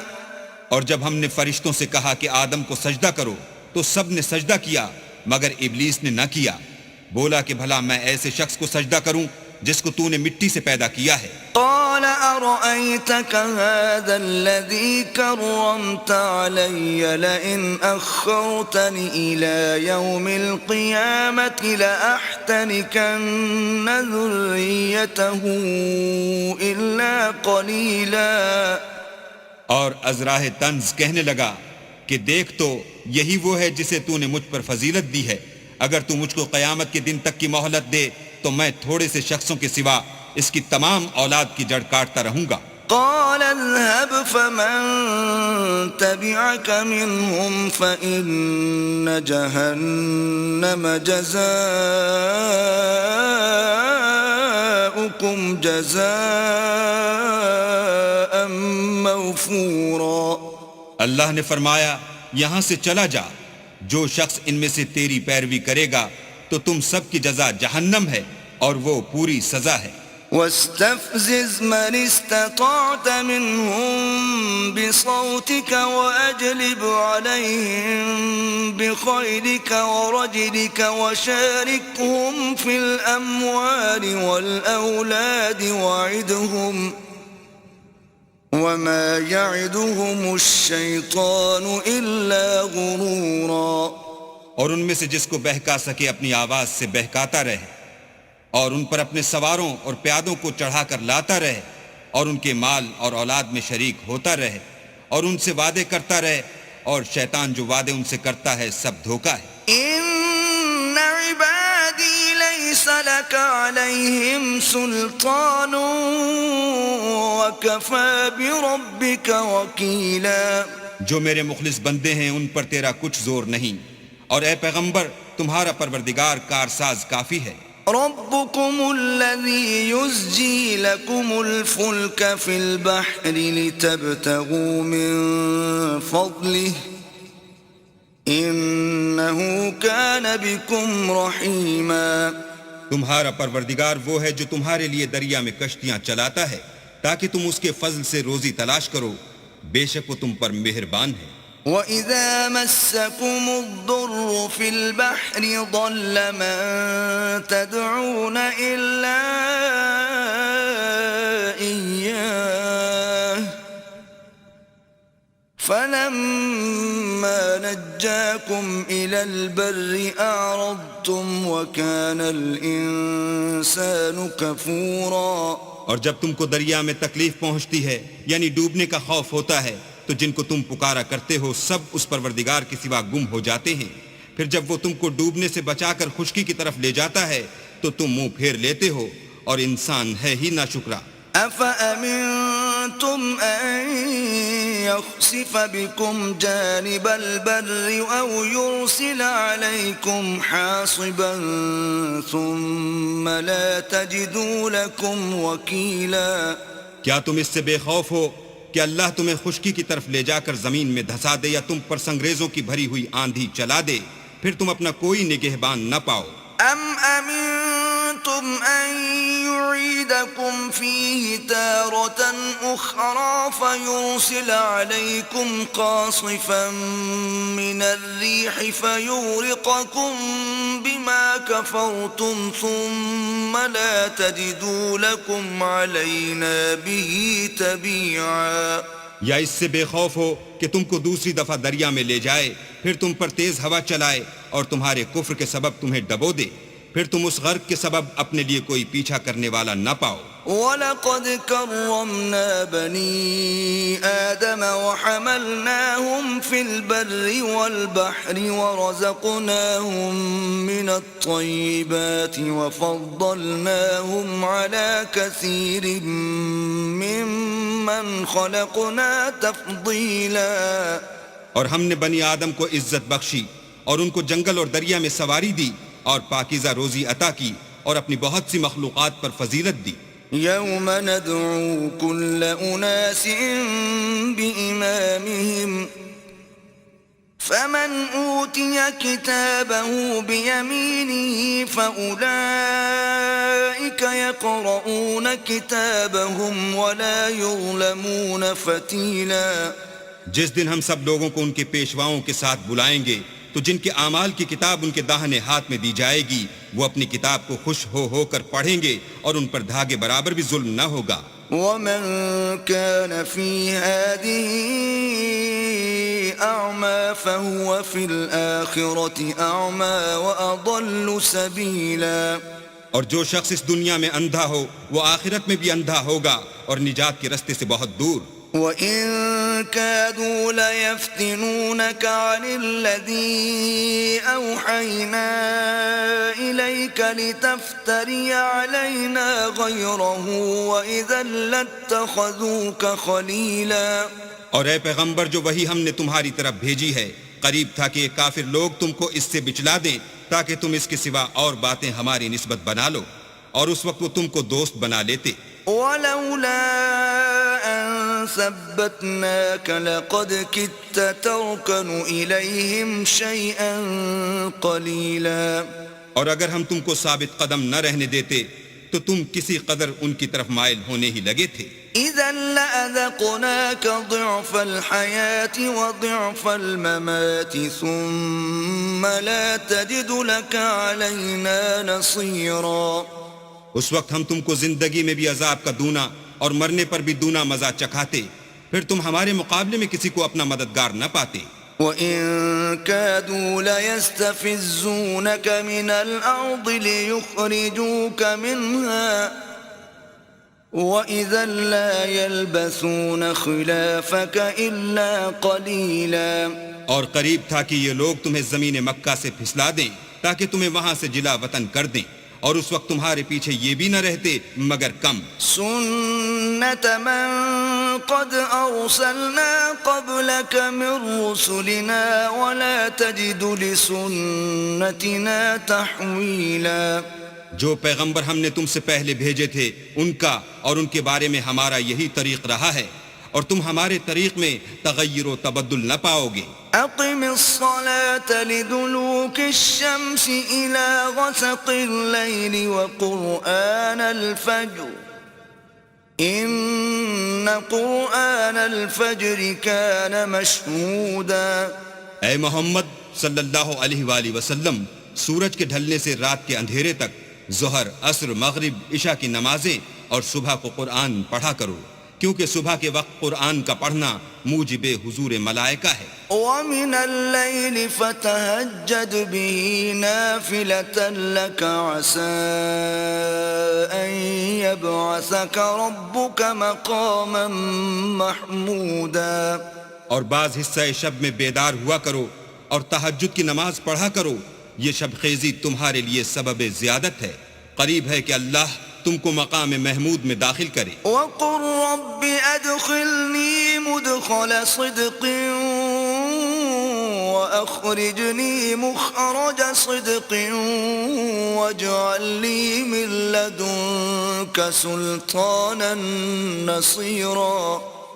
اور جب ہم نے فرشتوں سے کہا کہ آدم کو سجدہ کرو تو سب نے سجدہ کیا مگر ابلیس نے نہ کیا، بولا کہ بھلا میں ایسے شخص کو سجدہ کروں جس کو تو نے مٹی سے پیدا کیا ہے۔ قال أرأيتك هذا الذي كرمت علي لئن أخرتني إلى يوم القيامة لأحتنكن ذريته إلا قليلا۔ اور ازراہ طنز کہنے لگا کہ دیکھ تو یہی وہ ہے جسے تو نے مجھ پر فضیلت دی ہے، اگر تو مجھ کو قیامت کے دن تک کی مہلت دے تو میں تھوڑے سے شخصوں کے سوا اس کی تمام اولاد کی جڑ کاٹتا رہوں گا۔ قال اذهب فمن تبعك منهم فإن جهنم جزاؤكم جزاء موفورا۔ اللہ نے فرمایا یہاں سے چلا جا، جو شخص ان میں سے تیری پیروی کرے گا تو تم سب کی جزا جہنم ہے اور وہ پوری سزا ہے۔ واستفزز من استطعت منهم بصوتك وأجلب عليهم بخيلك ورجلك وشاركهم في الأموال والأولاد وعدهم وما يعدهم الشيطان إلا غرورا۔ اور ان میں سے جس کو بہکا سکے اپنی آواز سے بہکاتا رہے، اور ان پر اپنے سواروں اور پیادوں کو چڑھا کر لاتا رہے، اور ان کے مال اور اولاد میں شریک ہوتا رہے، اور ان سے وعدے کرتا رہے، اور شیطان جو وعدے ان سے کرتا ہے سب دھوکا ہے۔ ان عبادی لیس لک علیہم سلطان وکفی بربک وکیلا۔ جو میرے مخلص بندے ہیں ان پر تیرا کچھ زور نہیں، اور اے پیغمبر تمہارا پروردگار کارساز کافی ہے۔ ربكم الذي يزجي لكم الفلك في البحر لتبتغوا من فضله إنه كان بكم رحيما۔ تمہارا پروردگار وہ ہے جو تمہارے لیے دریا میں کشتیاں چلاتا ہے تاکہ تم اس کے فضل سے روزی تلاش کرو، بے شک وہ تم پر مہربان ہے۔ وَإِذَا مَسَّكُمُ الضُّرُّ فِي الْبَحْرِ ضَلَّ مَن تَدْعُونَ إِلَّا إِيَّاهُ فَلَمَّا نَجَّاكُمْ إِلَى الْبَرِّ أَعْرَضْتُمْ وَكَانَ الْإِنسَانُ كَفُورًا۔ اور جب تم کو دریا میں تکلیف پہنچتی ہے یعنی ڈوبنے کا خوف ہوتا ہے تو جن کو تم پکارا کرتے ہو سب اس پروردگار کے سوا گم ہو جاتے ہیں، پھر جب وہ تم کو ڈوبنے سے بچا کر خشکی کی طرف لے جاتا ہے تو تم منہ پھیر لیتے ہو، اور انسان ہے ہی ناشکرا۔ أَفَأَمِنْتُمْ أَنْ يَخْسِفَ بِكُمْ جَانِبَ الْبَرِّ أَوْ يُرْسِلَ عَلَيْكُمْ حَاصِبًا ثُمَّ لَا تَجِدُوا لَكُمْ وَكِيلًا۔ کیا تم اس سے بے خوف ہو کہ اللہ تمہیں خشکی کی طرف لے جا کر زمین میں دھسا دے یا تم پر سنگریزوں کی بھری ہوئی آندھی چلا دے، پھر تم اپنا کوئی نگہبان نہ پاؤ؟ أَمْ أَمِنْتُمْ أَنْ يُعِيدَكُمْ فِيهِ تَارَةً أُخْرَى فَيُرْسِلَ عَلَيْكُمْ قَاصِفًا مِنَ الرِّيحِ فَيُغْرِقَكُمْ بِمَا كَفَرْتُمْ ثُمَّ لَا تَجِدُوا لَكُمْ عَلَيْنَا بِهِ تَبِيعًا۔ یا اس سے بے خوف ہو کہ تم کو دوسری دفعہ دریا میں لے جائے، پھر تم پر تیز ہوا چلائے اور تمہارے کفر کے سبب تمہیں ڈبو دے، پھر تم اس غرق کے سبب اپنے لیے کوئی پیچھا کرنے والا نہ پاؤ۔ وَلَقَدْ كَرَّمْنَا بَنِي آدَمَ وَحَمَلْنَاهُمْ فِي الْبَرِّ وَالْبَحْرِ وَرَزَقْنَاهُمْ مِنَ الطَّيِّبَاتِ وَفَضَّلْنَاهُمْ عَلَى كَثِيرٍ مِّمَّنْ خَلَقْنَا تَفْضِيلًا۔ اور ہم نے بنی آدم کو عزت بخشی اور ان کو جنگل اور دریا میں سواری دی اور پاکیزہ روزی عطا کی اور اپنی بہت سی مخلوقات پر فضیلت دی۔ يَوْمَ نَدْعُو كُلَّ أُنَاسٍ بِإِمَامِهِمْ فَمَنْ أُوتِيَ كِتَابَهُ بِيَمِينِهِ فَأُولَئِكَ يَقْرَؤُونَ كِتَابَهُمْ وَلَا يُظْلَمُونَ فَتِيلًا۔ جس دن ہم سب لوگوں کو ان کے پیشواؤں کے ساتھ بلائیں گے تو جن کے اعمال کی کتاب ان کے داہنے ہاتھ میں دی جائے گی وہ اپنی کتاب کو خوش ہو کر پڑھیں گے اور ان پر دھاگے برابر بھی ظلم نہ ہوگا. ومن كان في هذه أعمى فهو في الآخرة أعمى وأضل سبيلا. اور جو شخص اس دنیا میں اندھا ہو وہ آخرت میں بھی اندھا ہوگا اور نجات کے رستے سے بہت دور. وَإِن كَادُوا لَيَفْتِنُونَكَ عَنِ الَّذِي أَوْحَيْنَا إِلَيْكَ لِتَفْتَرِيَ عَلَيْنَا غَيْرَهُ وَإِذًا لَاتَّخَذُوكَ خَلِيلًا. اور اے پیغمبر جو وہی ہم نے تمہاری طرف بھیجی ہے قریب تھا کہ یہ کافر لوگ تم کو اس سے بچلا دیں تاکہ تم اس کے سوا اور باتیں ہماری نسبت بنا لو اور اس وقت وہ تم کو دوست بنا لیتے. وَلَوْلَا أَن ثَبَّتْنَاكَ لَقَدْ كِدتَّ تَرْكَنُ إِلَيْهِمْ شَيْئًا قَلِيلًا. اور اگر ہم تم کو ثابت قدم نہ رہنے دیتے تو تم کسی قدر ان کی طرف مائل ہونے ہی لگے تھے. إِذًا لَأَذَقْنَاكَ ضِعْفَ الْحَيَاةِ وَضِعْفَ الْمَمَاتِ ثُمَّ لَا تَجِدُ لَكَ عَلَيْنَا نَصِيرًا. اس وقت ہم تم کو زندگی میں بھی عذاب کا دونا اور مرنے پر بھی دونا مزہ چکھاتے پھر تم ہمارے مقابلے میں کسی کو اپنا مددگار نہ پاتے. وَإِن كَادُوا لَيَسْتَفِزُّونَكَ مِنَ الْأَرْضِ لِيُخْرِجُوكَ مِنْهَا وَإِذًا لَا يَلْبَثُونَ خِلَافَكَ إِلَّا قَلِيلًا. اور قریب تھا کہ یہ لوگ تمہیں زمین مکہ سے پھسلا دیں تاکہ تمہیں وہاں سے جلا وطن کر دیں اور اس وقت تمہارے پیچھے یہ بھی نہ رہتے مگر کم. سُنَّةَ مَن قَدْ أَرْسَلْنَا قَبْلَكَ مِن رُّسُلِنَا وَلَا تَجِدُ لِسُنَّتِنَا تَحْوِيلًا. جو پیغمبر ہم نے تم سے پہلے بھیجے تھے ان کا اور ان کے بارے میں ہمارا یہی طریق رہا ہے اور تم ہمارے طریق میں تغیر و تبدل نہ پاؤ گے. أقم الصلاة لدلوك الشمس إلى غسق الليل وقرآن الفجر إن قرآن الفجر كان مشهودا. اے محمد صلی اللہ علیہ وآلہ وسلم سورج کے ڈھلنے سے رات کے اندھیرے تک ظہر عصر مغرب عشاء کی نمازیں اور صبح کو قرآن پڑھا کرو کیونکہ صبح کے وقت قرآن کا پڑھنا موجب حضور ملائکہ ہے. وَمِنَ اللَّيْلِ فَتَهَجَّدْ بِهِ نَافِلَةً لَكَ عَسَىٰ أَن يَبْعَثَكَ رَبُّكَ مَقَامًا مَحْمُودًا. اور بعض حصہ شب میں بیدار ہوا کرو اور تہجد کی نماز پڑھا کرو یہ شب خیزی تمہارے لیے سبب زیادت ہے. قریب ہے کہ اللہ تم کو مقام محمود میں داخل کرے. وَقُلْ رَبِّ أَدْخِلْنِي مُدْخَلَ صِدْقٍ وَأَخْرِجْنِي مُخْرَجَ صِدْقٍ وَاجْعَل لِّي مِن لَّدُنكَ سُلْطَانًا نَّصِيرًا.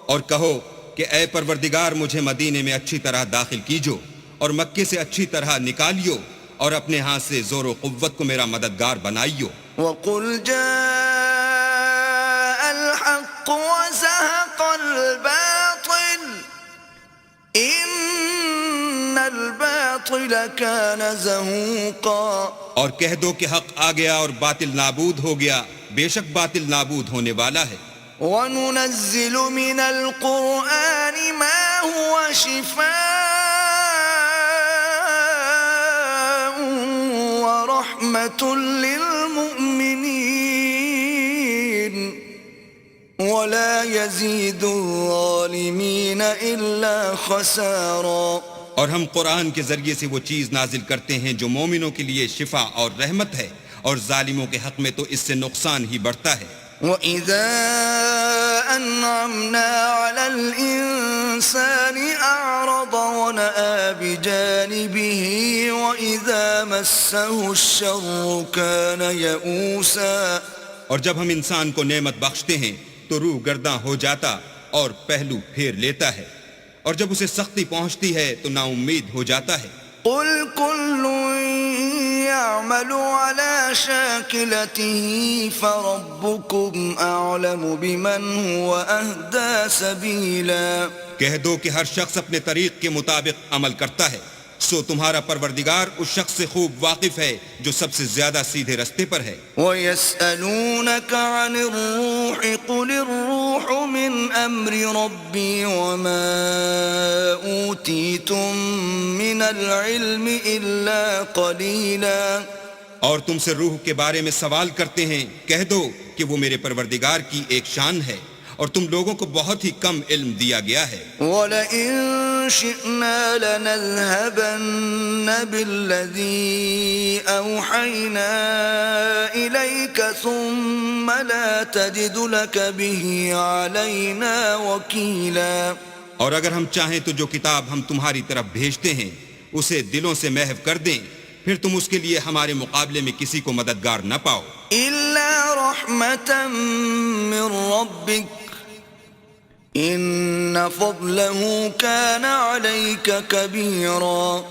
اور کہو کہ اے پروردگار مجھے مدینے میں اچھی طرح داخل کیجو اور مکے سے اچھی طرح نکالیو اور اپنے ہاتھ سے زور و قوت کو میرا مددگار بنائیو. وَقُلْ جَاءَ الْحَقُّ وَزَهَقَ الْبَاطِلُ إِنَّ الْبَاطِلَ كَانَ زَهُوقًا. اور کہہ دو کہ حق آ گیا اور باطل نابود ہو گیا بے شک باطل نابود ہونے والا ہے. وَنُنَزِّلُ مِنَ الْقُرْآنِ مَا هُوَ شِفَاءٌ وَرَحْمَةٌ لِّلْمُؤْمِنِينَ وَلَا يَزِيدُ الظَّالِمِينَ إِلَّا خَسَارًا. اور ہم قرآن کے ذریعے سے وہ چیز نازل کرتے ہیں جو مومنوں کے لیے شفا اور رحمت ہے اور ظالموں کے حق میں تو اس سے نقصان ہی بڑھتا ہے. وَإِذَا أَنْعَمْنَا عَلَى الْإِنسَانِ أَعْرَضَ وَنَأَىٰ بِجَانِبِهِ وَإِذَا مَسَّهُ الشَّرُّ كَانَ يَئُوسًا. اور جب ہم انسان کو نعمت بخشتے ہیں تو روح گرداں ہو جاتا اور پہلو پھیر لیتا ہے اور جب اسے سختی پہنچتی ہے تو نا امید ہو جاتا ہے. قُلْ كُلٌّ يَعْمَلُ عَلَى شَاكِلَتِهِ فَرَبُّكُمْ أَعْلَمُ بِمَنْ هُوَ أَهْدَىٰ سَبِيلًا. کہہ دو کہ ہر شخص اپنے طریق کے مطابق عمل کرتا ہے، سو تمہارا پروردگار اس شخص سے خوب واقف ہے جو سب سے زیادہ سیدھے رستے پر ہے۔ وَيَسْأَلُونَكَ عَنِ الرُّوحِ قُلِ الرُّوحُ مِنْ أَمْرِ رَبِّي وَمَا أُوتِيتُم مِّنَ الْعِلْمِ إِلَّا قَلِيلًا۔ اور تم سے روح کے بارے میں سوال کرتے ہیں، کہہ دو کہ وہ میرے پروردگار کی ایک شان ہے اور تم لوگوں کو بہت ہی کم علم دیا گیا ہے۔ وَلَئِن شِئْنَا لَنَذْهَبَنَّ بِالَّذِي أَوْحَيْنَا إِلَيْكَ ثُمَّ لَا تَجِدُ لَكَ بِهِ عَلَيْنَا وَكِيلًا۔ اور اگر ہم چاہیں تو جو کتاب ہم تمہاری طرف بھیجتے ہیں اسے دلوں سے محو کر دیں، پھر تم اس کے لیے ہمارے مقابلے میں کسی کو مددگار نہ پاؤ۔ إِلَّا رَحْمَةً مِّن رَّبِّكَ إِنَّ فَضْلَهُ كَانَ عَلَيْكَ كَبِيرًا۔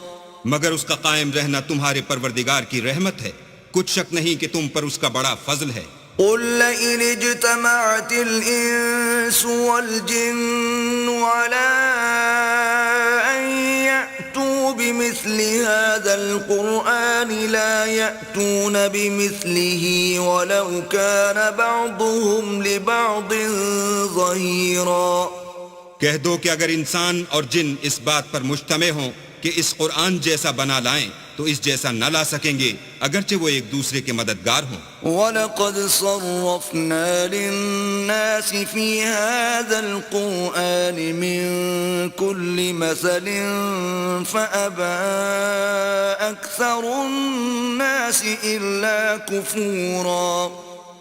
مگر اس کا قائم رہنا تمہارے پروردگار کی رحمت ہے، کچھ شک نہیں کہ تم پر اس کا بڑا فضل ہے۔ قُل لَّئِنِ اجْتَمَعَتِ الْإِنسُ وَالْجِنُّ عَلَىٰ أَن يَأْتُوا بِمِثْلِ هَٰذَا الْقُرْآنِ لَا يَأْتُونَ بِمِثْلِهِ وَلَوْ كَانَ بَعْضُهُمْ لِبَعْضٍ ظَهِيرًا۔ کہہ دو کہ اگر انسان اور جن اس بات پر مجتمع ہوں کہ اس قرآن جیسا بنا لائیں تو اس جیسا نہ لا سکیں گے، اگرچہ وہ ایک دوسرے کے مددگار ہوں۔ وَلَقَدْ صَرَّفْنَا لِلنَّاسِ فِي هَذَا الْقُرْآنِ مِنْ كُلِّ مَثَلٍ فَأَبَىٰ أَكْثَرُ النَّاسِ إِلَّا كُفُورًا۔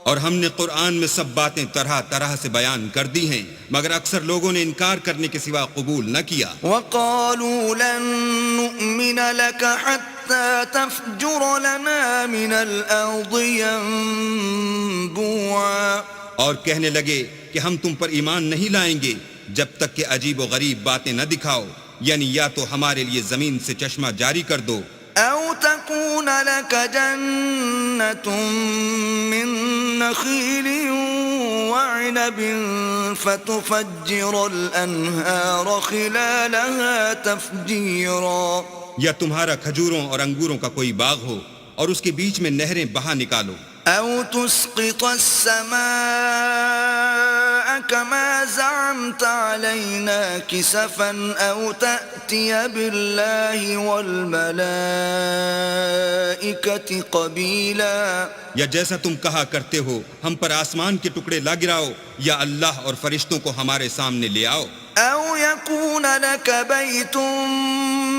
اور ہم نے قرآن میں سب باتیں طرح طرح سے بیان کر دی ہیں، مگر اکثر لوگوں نے انکار کرنے کے سوا قبول نہ کیا۔ وَقَالُوا لَن نُّؤْمِنَ لَكَ حَتَّىٰ تَفْجُرَ لَنَا مِنَ الْأَرْضِ يَنبُوعًا۔ اور کہنے لگے کہ ہم تم پر ایمان نہیں لائیں گے جب تک کہ عجیب و غریب باتیں نہ دکھاؤ، یعنی یا تو ہمارے لیے زمین سے چشمہ جاری کر دو، أَوْ تَكُونَ لَكَ جَنَّةٌ مِّن نَّخِيلٍ وَعِنَبٍ فَتُفَجِّرَ الْأَنْهَارَ خِلَالَهَا تَفْجِيرًا۔ یا تمہارا کھجوروں اور انگوروں کا کوئی باغ ہو اور اس کے بیچ میں نہریں بہا نکالو، أَوْ تُسْقِطَ السَّمَاءَ كَمَا زَعَمْتَ عَلَيْنَا كِسَفًا أَوْ تَأْتِيَ بِاللَّهِ وَالْمَلَائِكَةِ قَبِيلًا۔ یا جیسا تم کہا کرتے ہو ہم پر آسمان کے ٹکڑے لا گراؤ، یا اللہ اور فرشتوں کو ہمارے سامنے لے آؤ۔ أَوْ يَكُونَ لَكَ بَيْتٌ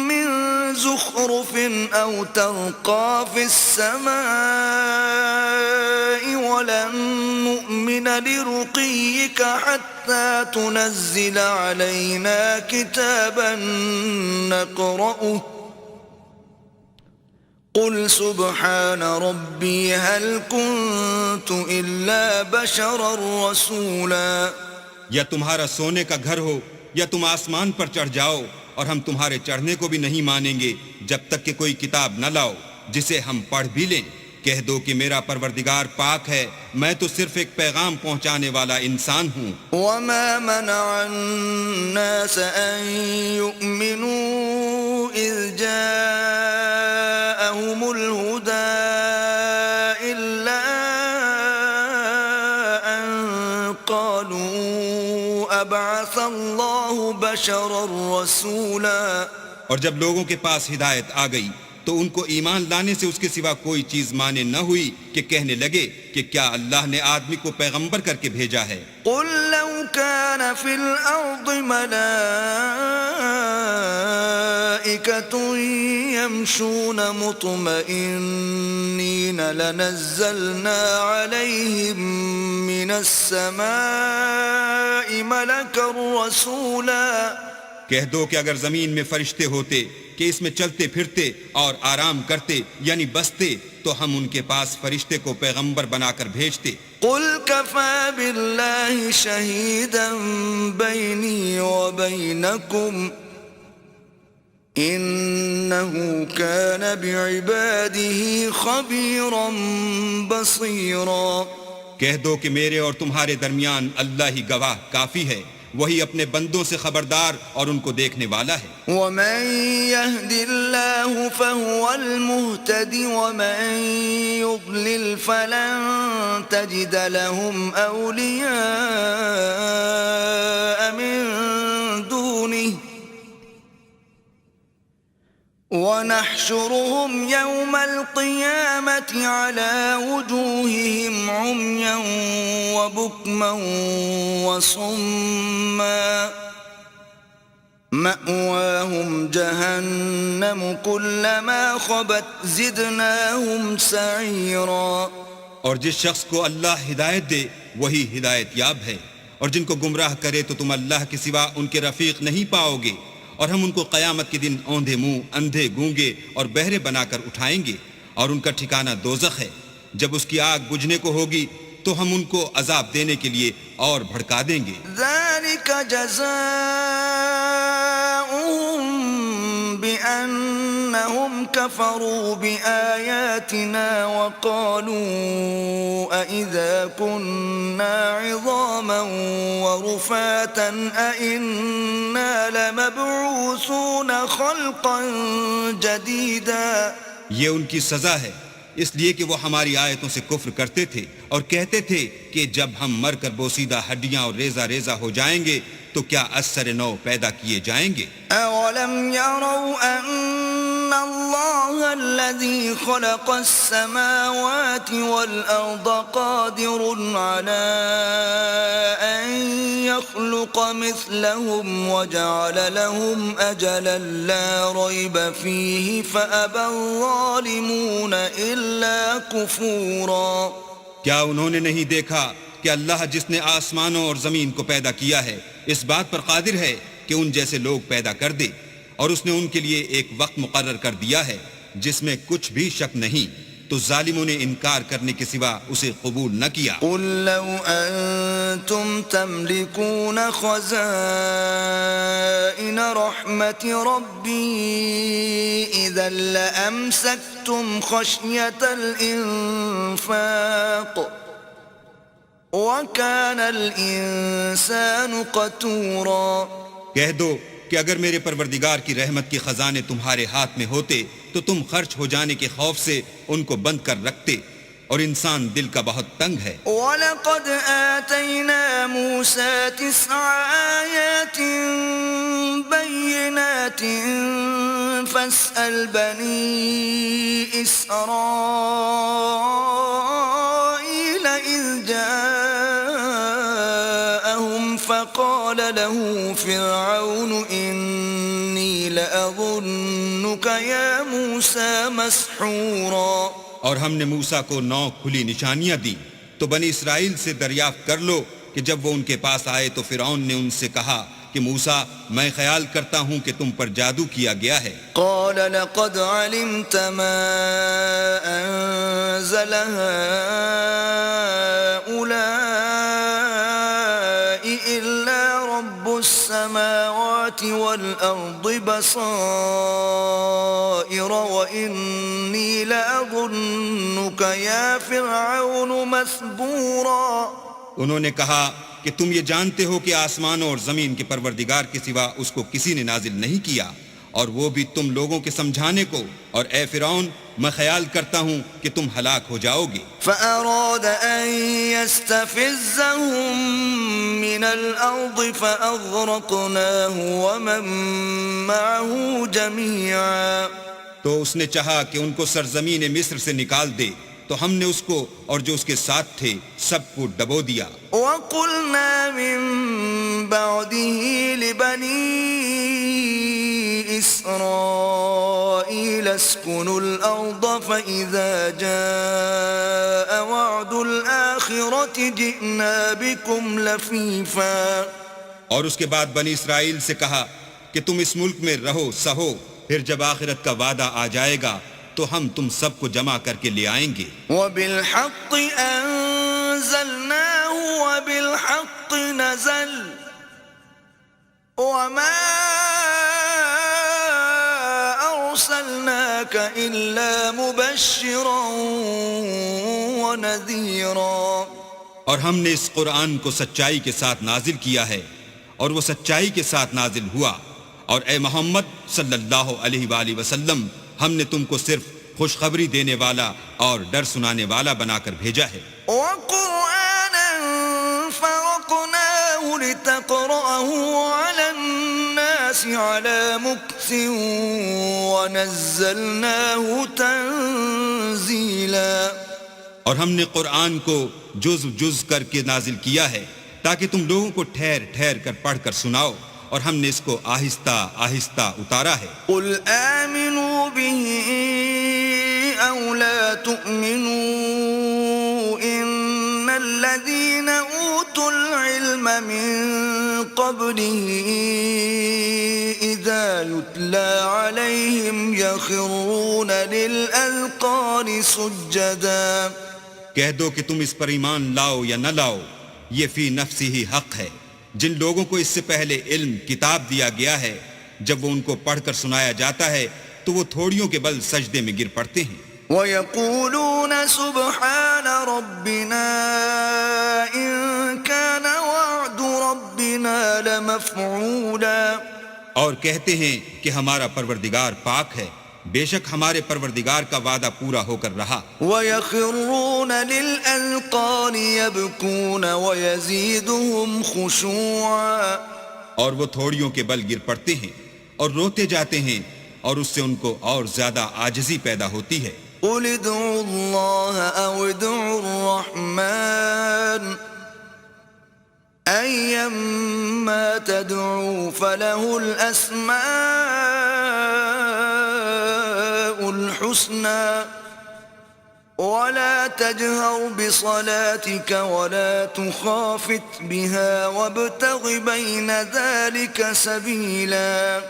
مِّن زُخْرُفٍ أَوْ تَرْقَىٰ فِي السَّمَاءِ وَلَن نُّؤْمِنَ لِرُقِيِّكَ حَتَّىٰ تُنَزِّلَ عَلَيْنَا كِتَابًا نَّقْرَؤُهُ قُلْ سُبْحَانَ رَبِّي هَلْ كُنتُ إِلَّا بَشَرًا رَّسُولًا۔ یا تمہارا سونے کا گھر ہو یا تم آسمان پر چڑھ جاؤ، اور ہم تمہارے چڑھنے کو بھی نہیں مانیں گے جب تک کہ کوئی کتاب نہ لاؤ جسے ہم پڑھ بھی لیں۔ کہہ دو کہ میرا پروردگار پاک ہے، میں تو صرف ایک پیغام پہنچانے والا انسان ہوں۔ وَمَا مَنَعَ النَّاسَ أَن يُؤْمِنُوا إِذْ جَاءَهُمُ الْهُدَىٰ إِلَّا أَن قَالُوا أَبْعَثَ اللَّهُ بَشَرًا رَّسُولًا۔ اور جب لوگوں کے پاس ہدایت آ گئی تو ان کو ایمان لانے سے اس کے سوا کوئی چیز مانے نہ ہوئی کہ کہنے لگے کہ کیا اللہ نے آدمی کو پیغمبر کر کے بھیجا ہے۔ قُل لَّوْ كَانَ فِي الْأَرْضِ مَلَائِكَةٌ يَمْشُونَ مُطْمَئِنِّينَ لَنَزَّلْنَا عَلَيْهِم مِّنَ السَّمَاءِ مَلَكًا رَّسُولًا۔ کہہ دو کہ اگر زمین میں فرشتے ہوتے کہ اس میں چلتے پھرتے اور آرام کرتے یعنی بستے تو ہم ان کے پاس فرشتے کو پیغمبر بنا کر بھیجتے۔ قُلْ كَفَىٰ بِاللَّهِ شَهِيدًا بَيْنِي وَبَيْنَكُمْ إِنَّهُ كَانَ بِعِبَادِهِ خَبِيرًا بَصِيرًا۔ کہہ دو کہ میرے اور تمہارے درمیان اللہ ہی گواہ کافی ہے، وہی اپنے بندوں سے خبردار اور ان کو دیکھنے والا ہے. ومن يهد الله فهو المهتد ومن يضلل فلن تجد لهم أولياء من دونه ونحشرهم يوم القيامة على وجوههم عميا وبكما وصما مأواهم جهنم كلما خبت زدناهم سعيرا. اور جس شخص کو اللہ ہدایت دے وہی ہدایت یاب ہے، اور جن کو گمراہ کرے تو تم اللہ کے سوا ان کے رفیق نہیں پاؤ گے. اور ہم ان کو قیامت کے دن اوندھے منہ، اندھے گونگے اور بہرے بنا کر اٹھائیں گے، اور ان کا ٹھکانہ دوزخ ہے. جب اس کی آگ بجھنے کو ہوگی تو ہم ان کو عذاب دینے کے لیے اور بھڑکا دیں گے. ذلك جزاؤهم بأنهم كفروا بآياتنا وقالوا أإذا كنا عظاما ورفاتا أإنا لمبعوثون خلقا جديدا. یہ ان کی سزا ہے اس لیے کہ وہ ہماری آیتوں سے کفر کرتے تھے اور کہتے تھے کہ جب ہم مر کر بوسیدہ ہڈیاں اور ریزہ ریزہ ہو جائیں گے تو کیا از سر نو پیدا کیے جائیں گے. اولم يروا ان الله الذي خلق السماوات والارض قادر على ان يخلق مثلهم وجعل لهم اجلا لا ريب فيه فابى الظالمون الا كفورا. کیا انہوں نے نہیں دیکھا کہ اللہ جس نے آسمانوں اور زمین کو پیدا کیا ہے اس بات پر قادر ہے کہ ان جیسے لوگ پیدا کر دے، اور اس نے ان کے لیے ایک وقت مقرر کر دیا ہے جس میں کچھ بھی شک نہیں، تو ظالموں نے انکار کرنے کے سوا اسے قبول نہ کیا. قل لو انتم تملكون خزائن رحمت ربی اذا لامسکتم خشیة الانفاق وَكَانَ الْإِنسَانُ قَتُورًا. کہہ دو کہ اگر میرے پروردگار کی رحمت کے خزانے تمہارے ہاتھ میں ہوتے تو تم خرچ ہو جانے کے خوف سے ان کو بند کر رکھتے، اور انسان دل کا بہت تنگ ہے. وَلَقَدْ آتَيْنَا مُوسَى 9 آيَاتٍ بَيِّنَاتٍ فَاسْأَلْ بَنِي إِسْرَائِيلَ إِذْ جَاءَهُمْ فَقَالَ لَهُ فِرْعَوْنُ إِنِّي لَأَظُنُّكَ يَا مُوسَى مَسْحُورًا. اور ہم نے موسیٰ کو 9 کھلی نشانیاں دی، تو بنی اسرائیل سے دریافت کر لو کہ جب وہ ان کے پاس آئے تو فرعون نے ان سے کہا کہ موسیٰ میں خیال کرتا ہوں کہ تم پر جادو کیا گیا ہے. قال لقد علمت ما انزل هؤلاء الا رب السماوات والارض بصائر واني لاظنك يا فرعون مثبورا. انہوں نے کہا کہ تم یہ جانتے ہو کہ آسمانوں اور زمین کے پروردگار کے سوا اس کو کسی نے نازل نہیں کیا، اور وہ بھی تم لوگوں کے سمجھانے کو، اور اے فرعون میں خیال کرتا ہوں کہ تم ہلاک ہو جاؤ گے. فأراد أن يستفزهم من الأرض فأغرقناه ومن معه جميعا. تو اس نے چاہا کہ ان کو سرزمین مصر سے نکال دے، تو ہم نے اس کو اور جو اس کے ساتھ تھے سب کو ڈبو دیا. وَقُلْنَا مِن بَعْدِهِ لِبَنِي إِسْرَائِيلَ اسْكُنُوا الْأَرْضَ فَإِذَا جَاءَ وَعْدُ الْآخِرَةِ جِئْنَا بِكُمْ لَفِيفًا. اور اس کے بعد بنی اسرائیل سے کہا کہ تم اس ملک میں رہو سہو، پھر جب آخرت کا وعدہ آ جائے گا تو ہم تم سب کو جمع کر کے لے آئیں گے. وَبِالْحَقِّ أَنزَلْنَاهُ وَبِالْحَقِّ نَزَلَ وَمَا أَرْسَلْنَاكَ إِلَّا مُبَشِّرًا وَنَذِيرًا. اور ہم نے اس قرآن کو سچائی کے ساتھ نازل کیا ہے، اور وہ سچائی کے ساتھ نازل ہوا. اور اے محمد صلی اللہ علیہ وآلہ وسلم، ہم نے تم کو صرف خوشخبری دینے والا اور ڈر سنانے والا بنا کر بھیجا ہے. وقرآنا فرقناه لتقرأه على الناس على مكث ونزلناه تنزيلا. اور ہم نے قرآن کو جز جز کر کے نازل کیا ہے تاکہ تم لوگوں کو ٹھہر ٹھہر کر پڑھ کر سناؤ، اور ہم نے اس کو آہستہ آہستہ اتارا ہے. قل آمنوا به أو لا تؤمنوا إن الذين أوتوا العلم من قبله إذا يتلى عليهم يخرون للأذقان سجدا. کہہ دو کہ تم اس پر ایمان لاؤ یا نہ لاؤ، یہ فی نفسی ہی حق ہے. جن لوگوں کو اس سے پہلے علم کتاب دیا گیا ہے، جب وہ ان کو پڑھ کر سنایا جاتا ہے تو وہ تھوڑیوں کے بل سجدے میں گر پڑتے ہیں. وَيَقُولُونَ سُبْحَانَ رَبِّنَا إِن كَانَ وَعْدُ رَبِّنَا لَمَفْعُولًا. اور کہتے ہیں کہ ہمارا پروردگار پاک ہے، بے شک ہمارے پروردگار کا وعدہ پورا ہو کر رہا. وَيَخِرُّونَ لِلْأَذْقَانِ يَبْكُونَ وَيَزِيدُهُمْ خُشُوعًا. اور وہ تھوڑیوں کے بل گر پڑتے ہیں اور روتے جاتے ہیں، اور اس سے ان کو اور زیادہ عاجزی پیدا ہوتی ہے. قُلِ ادْعُوا اللَّهَ أَوِ ادْعُوا الرَّحْمَنَ أَيَّمَّا تَدْعُوا فَلَهُ الْأَسْمَاءُ الْحُسْنَى وَلَا تَجْهَرْ بِصَلَاتِكَ وَلَا تُخَافِتْ بِهَا وَابْتَغِ بَيْنَ ذَلِكَ سَبِيلًا.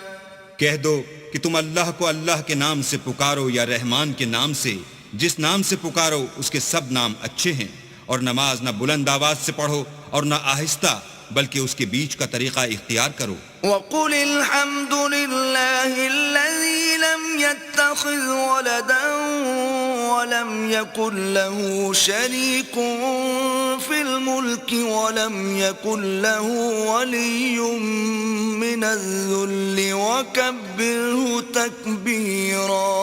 کہہ دو کہ تم اللہ کو اللہ کے نام سے پکارو یا رحمان کے نام سے، جس نام سے پکارو اس کے سب نام اچھے ہیں، اور نماز نہ بلند آواز سے پڑھو اور نہ آہستہ، بلکہ اس کے بیچ کا طریقہ اختیار کرو. وَقُلِ الْحَمْدُ لِلَّهِ الَّذِي لَمْ يَتَّخِذْ وَلَدًا وَلَمْ يَكُنْ لَهُ شَرِيكٌ فِي الْمُلْكِ وَلَمْ يَكُنْ لَهُ وَلِيٌّ مِّنَ الذُّلِّ وَكَبِّرْهُ تَكْبِيرًا.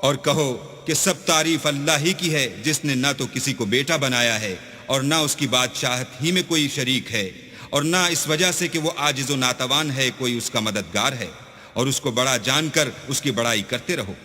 اور کہو کہ سب تعریف اللہ ہی کی ہے، جس نے نہ تو کسی کو بیٹا بنایا ہے اور نہ اس کی بادشاہت ہی میں کوئی شریک ہے، اور نہ اس وجہ سے کہ وہ عاجز و ناتوان ہے کوئی اس کا مددگار ہے، اور اس کو بڑا جان کر اس کی بڑائی کرتے رہو.